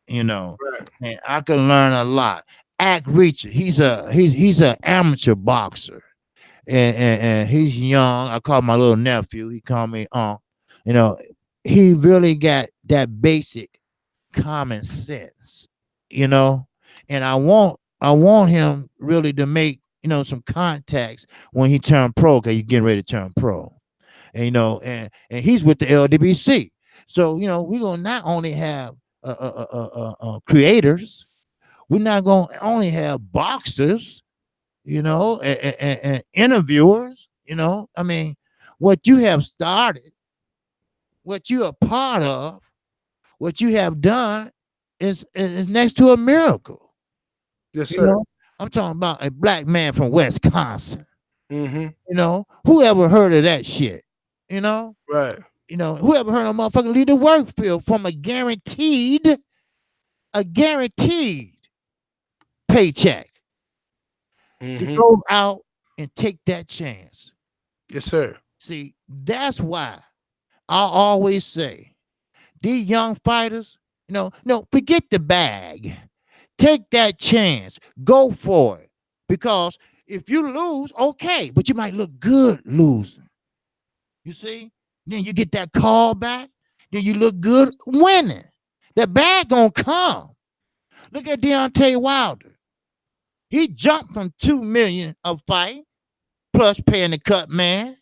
you know, Right. and I can learn a lot. Act Reacher, he's an amateur boxer and he's young. I call my little nephew. He called me You know, he really got that basic common sense. You know, and I want him really to make some contacts when he turned pro because he's getting ready to turn pro. And and he's with the LWC. So we're gonna not only have creators. We're not gonna only have boxers and interviewers, I mean, what you have started, what you are part of, what you have done is next to a miracle. Yes, You sir. know, I'm talking about a black man from Wisconsin. Mm-hmm. Whoever heard of that shit? You know, Right. whoever heard of a motherfucker leave the work field from a guaranteed paycheck to Mm-hmm. go out and take that chance. Yes, sir. See, that's why I always say these young fighters, no, forget the bag. Take that chance. Go for it. Because if you lose, okay, but you might look good losing. You see? Then you get that call back. Then you look good winning. That bag gonna come. Look at Deontay Wilder. He jumped from 2 million a fight, plus paying the cut man.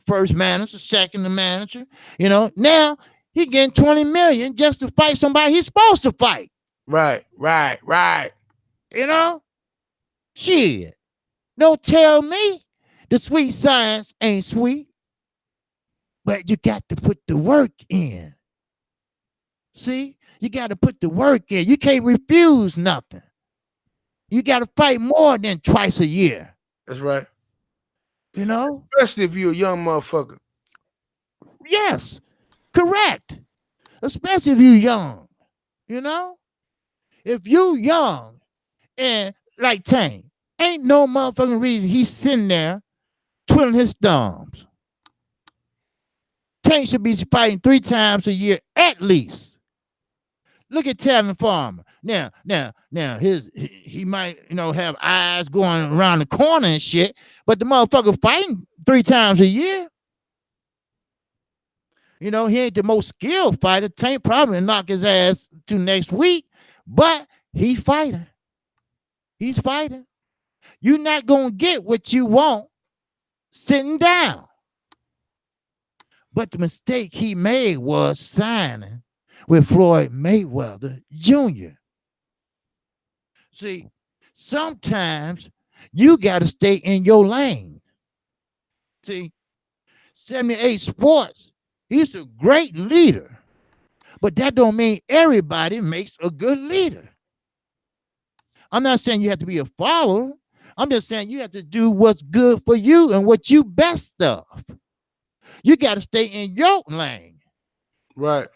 First manager, second manager. Now he getting 20 million just to fight somebody he's supposed to fight. Right. Right. Right. You know, shit. Don't tell me the sweet science ain't sweet, but you got to put the work in. See, you got to put the work in. You can't refuse nothing. You got to fight more than twice a year. That's right. You know? Especially if you're a young motherfucker. Yes, correct. Especially if you young. You know, if you young and like Tank, ain't no motherfucking reason he's sitting there twiddling his thumbs. Tank should be fighting 3 times a year at least. Look at Tevin Farmer. Now, he might have eyes going around the corner and shit, but the motherfucker fighting 3 times a year. He ain't the most skilled fighter. Tank probably knock his ass to next week, but he fighting. He's fighting. You're not gonna get what you want sitting down. But the mistake he made was signing with Floyd Mayweather Jr. See, sometimes you got to stay in your lane. See, 78 Sports, he's a great leader, but that don't mean everybody makes a good leader. I'm not saying you have to be a follower. I'm just saying you have to do what's good for you and what you best of. You got to stay in your lane. Right.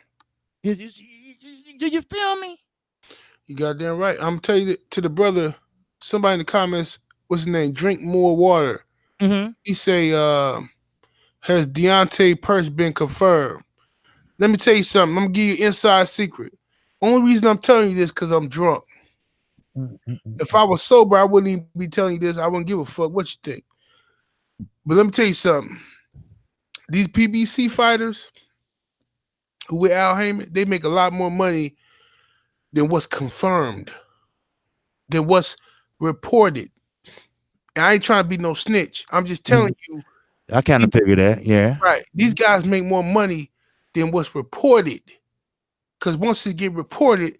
Do you feel me? You goddamn right. I'm gonna tell you to the brother, somebody in the comments, what's his name? Drink more water. Mm-hmm. He say, has Deontay Purse been confirmed? Let me tell you something. I'm gonna give you an inside secret. Only reason I'm telling you this because I'm drunk. If I was sober, I wouldn't even be telling you this. I wouldn't give a fuck what you think. But let me tell you something. These PBC fighters who with Al Heyman, they make a lot more money than what's confirmed, than what's reported. And I ain't trying to be no snitch. I'm just telling you, I kind of figure that. Yeah. right? These guys make more money than what's reported. Because once it get reported,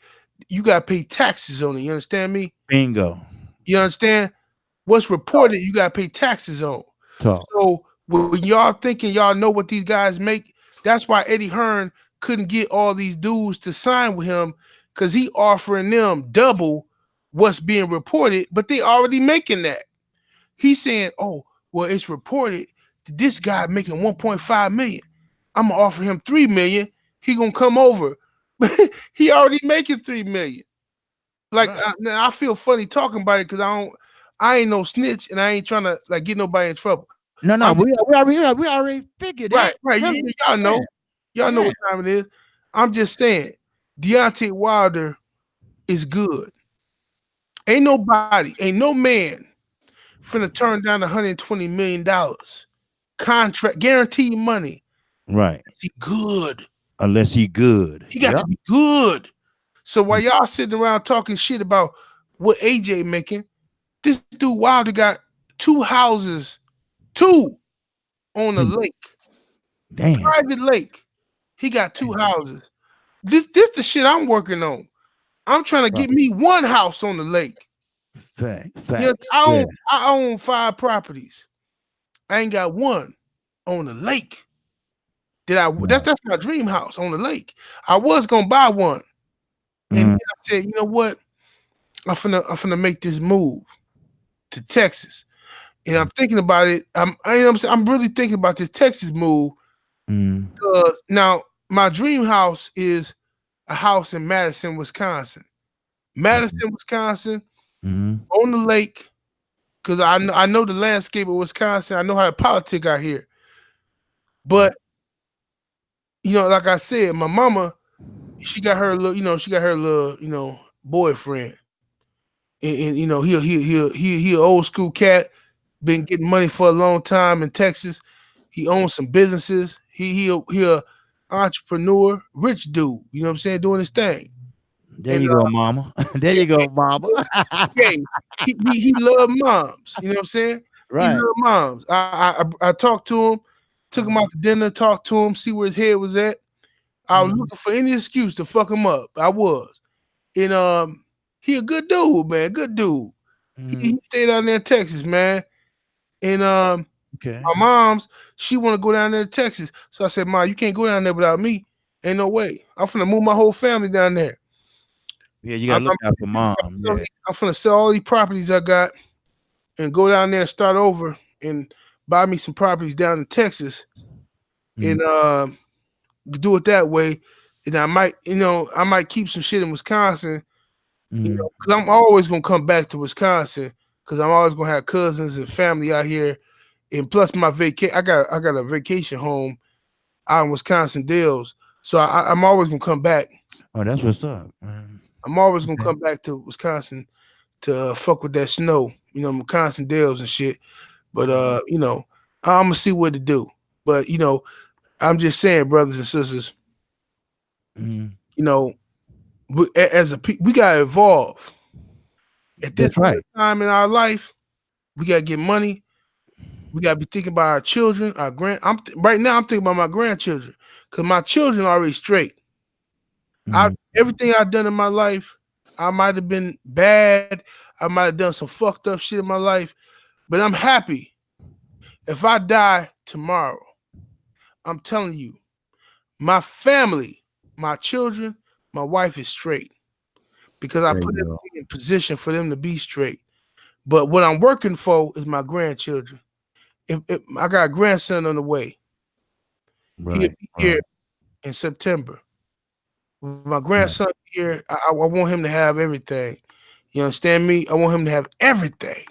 you gotta pay taxes on it. You understand me? Bingo. You understand? What's reported, you gotta pay taxes on. Talk. So when y'all thinking y'all know what these guys make, that's why Eddie Hearn couldn't get all these dudes to sign with him, because he offering them double what's being reported, but they already making that. He's saying, oh, well, it's reported that this guy making 1.5 million. I'm gonna offer him 3 million. He gonna come over. He already making 3 million. Like Right. I feel funny talking about it because I ain't no snitch and I ain't trying to like get nobody in trouble. No, I'm just, we already figured right, that. right. Brother. Y'all know Yeah. what time it is. I'm just saying, Deontay Wilder is good. Ain't no man finna turn down $120 million contract, guaranteed money. Right. He good. Unless he good. He got Yep. to be good. So while y'all sitting around talking shit about what AJ making, this dude Wilder got 2 houses, 2 on a lake, Damn. private lake. He got 2 houses. This the shit I'm working on. I'm trying to Right. get me 1 house on the lake. Yes, Facts. Yeah. I own 5 properties. I ain't got one on the lake. Right. That's my dream house on the lake. I was gonna buy one. And then I said, you know what? I'm finna make this move to Texas. And I'm thinking about it. I'm really thinking about this Texas move because now my dream house is a house in Madison, Wisconsin. Madison, Wisconsin, on the lake. Because I know the landscape of Wisconsin. I know how to politic out here. But like I said, my mama, she got her little boyfriend. And he an old school cat, been getting money for a long time in Texas. He owns some businesses. He a entrepreneur, rich dude. You know what I'm saying, doing his thing. There And you go, mama. There yeah, you go, mama. he love moms. You know what I'm saying? He Right. love moms. I talked to him, took him out to dinner, talked to him, see where his head was at. I was looking for any excuse to fuck him up. I was. And he a good dude, man. Good dude. He stayed down there in Texas, man. And Okay. my mom's, she want to go down there to Texas. So I said, Ma, you can't go down there without me. Ain't no way. I'm finna move my whole family down there. Yeah, you I'm, gotta look I'm, out for mom. Yeah. I'm finna sell all these properties I got and go down there and start over and buy me some properties down in Texas and do it that way. And I might keep some shit in Wisconsin, because I'm always gonna come back to Wisconsin because I'm always gonna have cousins and family out here. And plus my I got a vacation home out in Wisconsin Dells. So I'm always gonna come back. Oh, that's what's up. I'm always gonna Okay. come back to Wisconsin to fuck with that snow, Wisconsin Dells and shit. But I'm gonna see what to do. But I'm just saying, brothers and sisters, as we gotta evolve. At this That's right. time in our life, we gotta get money. We gotta be thinking about our children, our right now I'm thinking about my grandchildren because my children are already straight. Everything I've done in my life, I might have been bad. I might have done some fucked up shit in my life, but I'm happy. If I die tomorrow, I'm telling you, my family, my children, my wife is straight because I There put you go. everything in position for them to be straight. But what I'm working for is my grandchildren. If I got a grandson on the way, he'll Right. be here Right. in September. When my Right. grandson here, I want him to have everything. You understand me? I want him to have everything.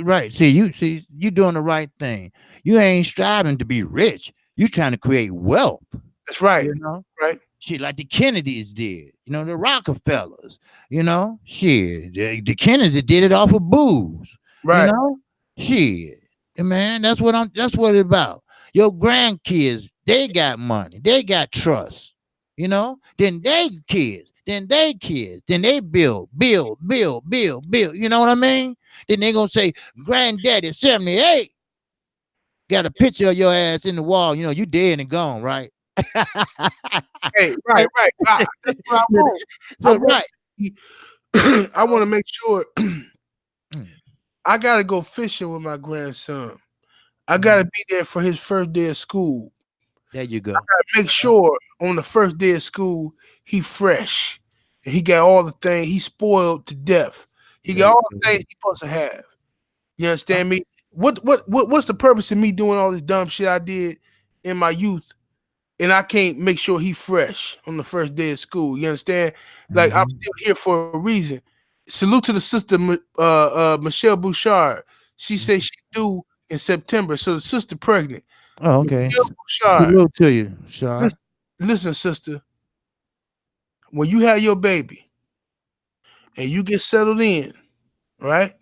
Right. See, you doing the right thing. You ain't striving to be rich. You trying to create wealth. That's right. You know, Right. shit like the Kennedys did. The Rockefellers. Shit. The Kennedys did it off of booze. You Right. know, shit. Man, that's what it's about. Your grandkids, they got money. They got trust. Then they kids, then they build. You know what I mean? Then they gonna say, granddaddy 78 got a picture of your ass in the wall. You dead and gone, right? Hey, right, right. That's what I want. I So want. right. I want to make sure Mm, I gotta go fishing with my grandson. I mm. gotta be there for his first day of school. There you go. Make sure on the first day of school he fresh. And he got all the things. He spoiled to death. He There got you all go. the things he supposed to have. You understand me? What's the purpose of me doing all this dumb shit I did in my youth, and I can't make sure he fresh on the first day of school? You understand? Like I'm Mhm. still here for a reason. Salute to the sister, Michelle Bouchard. She said she due in September, so the sister pregnant. Oh, okay. Michelle Bouchard, Salute to you, Shard. listen, sister. When you have your baby and you get settled in, right?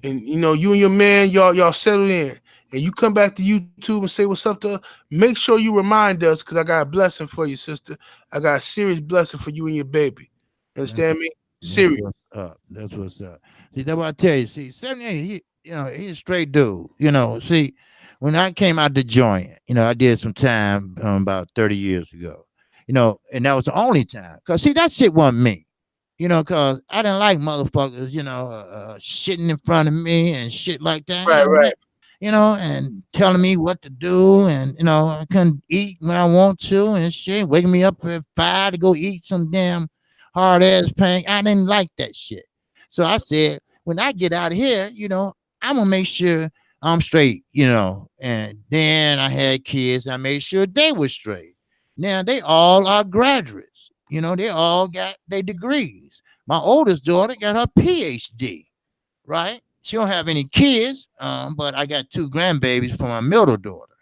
And you and your man, y'all settled in, and you come back to YouTube and say what's up to us, make sure you remind us because I got a blessing for you, sister. I got a serious blessing for you and your baby. That's, Understand me? that's Serious. what's up. That's what's up. See, that's what I tell you. See, 78, he's a straight dude. See, when I came out the joint, I did some time about 30 years ago, and that was the only time. Because, see, that shit wasn't me. Because I didn't like motherfuckers, shitting in front of me and shit like that. Right, right, And telling me what to do, and I couldn't eat when I want to and shit, waking me up at 5 to go eat some damn hard ass pain. I didn't like that shit. So I said, when I get out of here, I'm gonna make sure I'm straight, And then I had kids, I made sure they were straight. Now they all are graduates, they all got their degrees. My oldest daughter got her PhD, right? She don't have any kids, but I got two grandbabies for my middle daughter.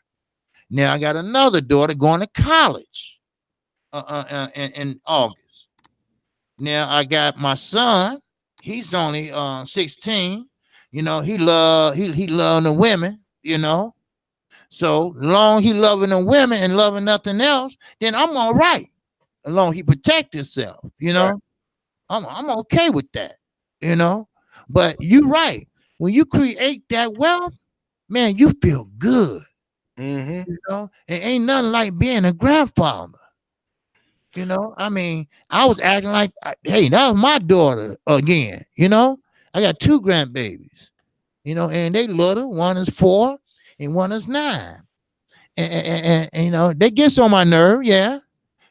Now I got another daughter going to college in August. Now I got my son. He's only 16. He loving the women. So long he loving the women and loving nothing else, then I'm all right. As long he protect himself, right. I'm okay with that. You know, but you're right. When you create that wealth, man, you feel good. Mm-hmm. And ain't nothing like being a grandfather. I mean, I was acting like, hey, that was my daughter again. I got two grandbabies. And they little. One is 4, and one is 9. And they get on my nerve, yeah.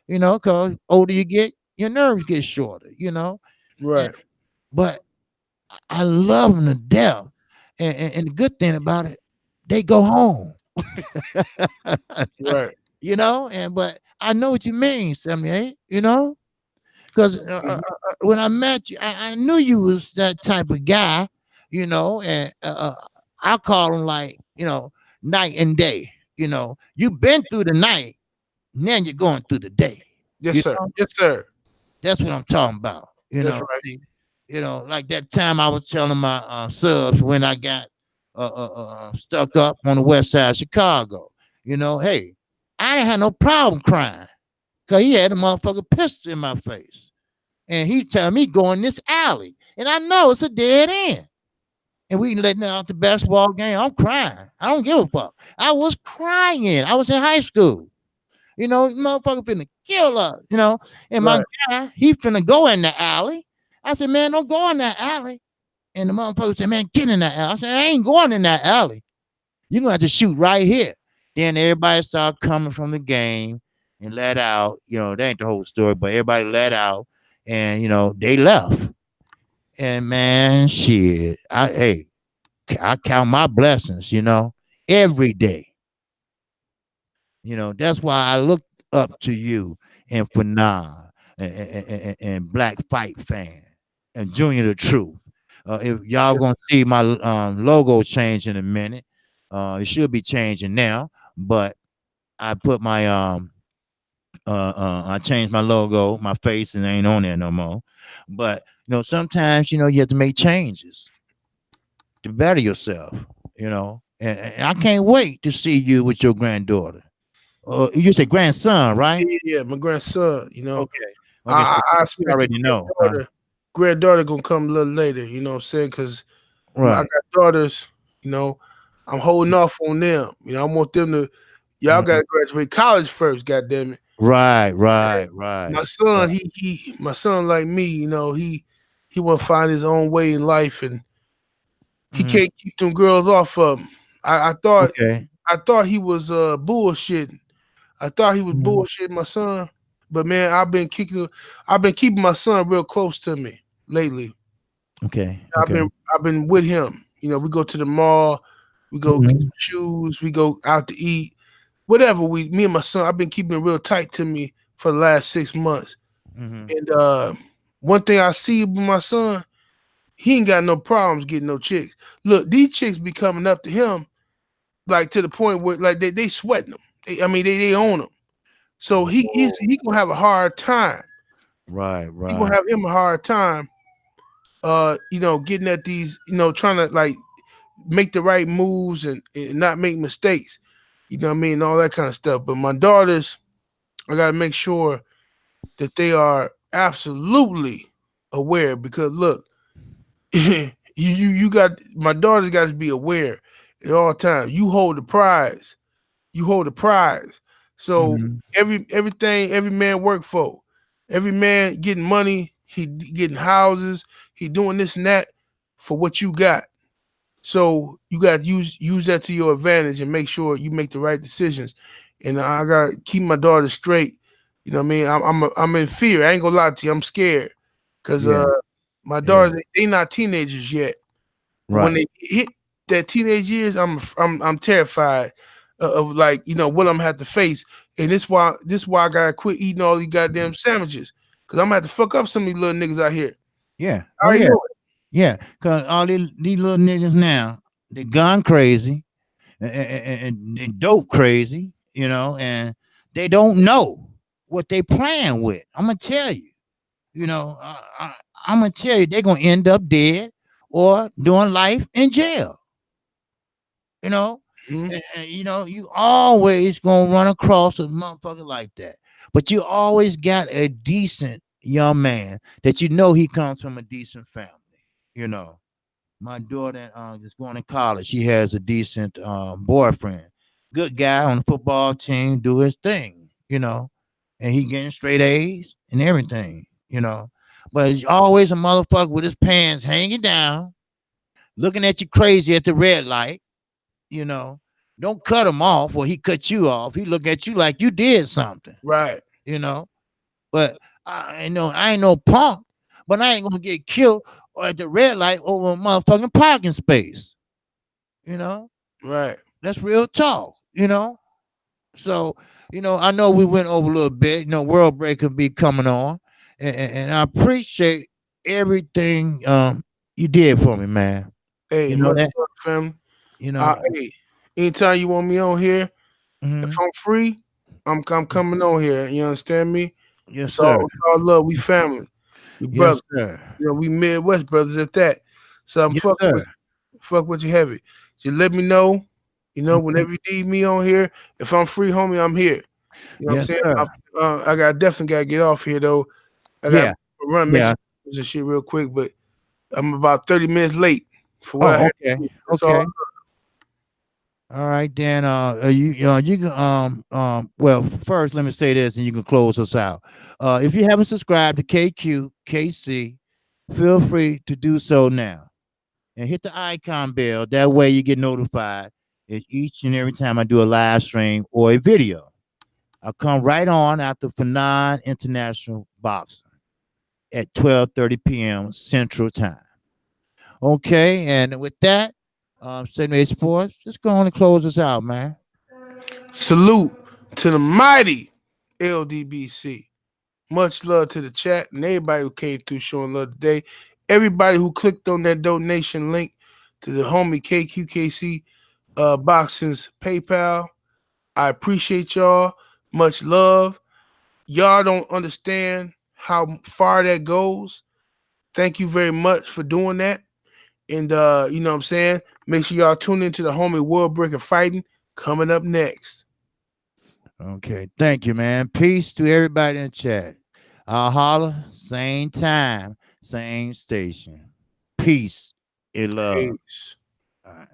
Because older you get, your nerves get shorter. And, Right, but I love them to death. And the good thing about it, they go home. right. And but I know what you mean, 78, because Mm-hmm. when I met you, I knew you was that type of guy, and I call him like, night and day. You've been through the night, now you're going through the day. Yes, You sir. know, Yes, sir. that's what I'm talking about. That's right. See, like that time I was telling my subs when I got stuck up on the west side of Chicago. Hey, I didn't have no problem crying because he had a motherfucker pistol in my face. And he telling me go in this alley. And I know it's a dead end. And we letting out the basketball game. I'm crying. I don't give a fuck. I was crying. I was in high school. Motherfucker finna kill us, And my Right, guy, he finna go in the alley. I said, man, don't go in that alley. And the motherfucker said, man, get in that alley. I said, I ain't going in that alley. You're gonna have to shoot right here. Then everybody started coming from the game and let out. That ain't the whole story, but everybody let out and they left. And man, shit, I count my blessings, every day. That's why I look up to you and Fanon and Black Fight Fan and Junior the Truth. If y'all yes, gonna see my logo change in a minute, it should be changing now. But I put my I changed my logo, my face, and it ain't on there no more. But sometimes you have to make changes to better yourself. And I can't wait to see you with your granddaughter. You say grandson, right? Yeah, my grandson. You know, Okay. Okay. So I you expect the already know, huh? granddaughter gonna come a little later. You know what I'm saying? Because I Right. got daughters. You know, I'm holding off on them. You know, I want them to. Y'all got Mhm. to graduate college first. God damn it. Right. Right. My Right. son, Right. my son like me. You know, he want to find his own way in life, and he Mhm. can't keep them girls off of him. Okay. I thought he was bullshitting. I thought he was Mhm. bullshitting my son. But man, I've been keeping my son real close to me lately. Okay. Okay. I've been with him. You know, we go to the mall, we go get some Mhm. shoes, we go out to eat, whatever. Me and my son, I've been keeping it real tight to me for the last 6 months. Mhm. And one thing I see with my son, he ain't got no problems getting no chicks. Look, these chicks be coming up to him like to the point where like they sweating him. They own him. So Oh. he gonna have a hard time. Right. He gonna Right. have him a hard time. You know, getting at these, you know, trying to like make the right moves and not make mistakes. You know what I mean? All that kind of stuff. But my daughters, I gotta make sure that they are absolutely aware because look, you got my daughters got to be aware at all times. You hold the prize. You hold the prize. So Mhm. every man work for, every man getting money, he getting houses, he doing this and that for what you got. So you got to use that to your advantage and make sure you make the right decisions. And I got to keep my daughter straight. You know what I mean? I'm in fear. I ain't gonna lie to you. I'm scared because Yeah. my Yeah. daughters they not teenagers yet. But when Right. they hit that teenage years, I'm terrified of like you know what I'm gonna have to face. And this why I gotta quit eating all these goddamn sandwiches because I'm gonna have to fuck up some of these little niggas out here. Yeah. I Oh already yeah. know it. Yeah. Cause all these little niggas now, they gone crazy and they dope crazy, and they don't know what they playing with. I'm gonna tell you, I'm gonna tell you, they're gonna end up dead or doing life in jail. You know, Mhm. you always gonna run across a motherfucker like that, but you always got a decent young man that he comes from a decent family. You know, my daughter is going to college. She has a decent boyfriend, good guy on the football team, do his thing, and he getting straight A's and everything, But it's always a motherfucker with his pants hanging down, looking at you crazy at the red light, you know. Don't cut him off or he cut you off. He look at you like you did something, Right, you know. But I ain't no punk, but I ain't gonna get killed or at the red light over a motherfucking parking space. You know, right. that's real talk. So, I know we went over a little bit. World break could be coming on, and I appreciate everything you did for me, man. Hey, You know much that. love, family. You know. Hey, anytime you want me on here, if Mhm. I'm free, I'm coming on here. You understand me? Yes, sir. It's all love. We family. We Yes, brothers. sir. You know, we Midwest brothers at that. So I'm Yes, sir. fuck with you heavy. Just let me know. You know, Mhm. whenever you need me on here, if I'm free, homie, I'm here. You know what I'm Yes, saying? sir. I got definitely gotta get off here though. I got Yeah. to run make Yeah. some and shit real quick, but I'm about 30 minutes late for what I Oh, had okay. to do. That's all. Okay. All right, then. You can Well, first let me say this, and you can close us out. If you haven't subscribed to Kqkc, feel free to do so now, and hit the icon bell. That way, you get notified each and every time I do a live stream or a video. I'll come right on after Fanon International Boxing at 12:30 p.m. Central Time. Okay, and with that, 78 Sports, just go on and close us out, man. Salute to the mighty LDBC. Much love to the chat and everybody who came through showing love today. Everybody who clicked on that donation link to the homie Kqkc Boxing's PayPal. I appreciate y'all. Much love. Y'all don't understand how far that goes. Thank you very much for doing that. And you know what I'm saying? Make sure y'all tune into the homie World Breaker Fighting coming up next. Okay. Thank you, man. Peace to everybody in the chat. I'll holler, same time, same station. Peace and love. Peace. All right.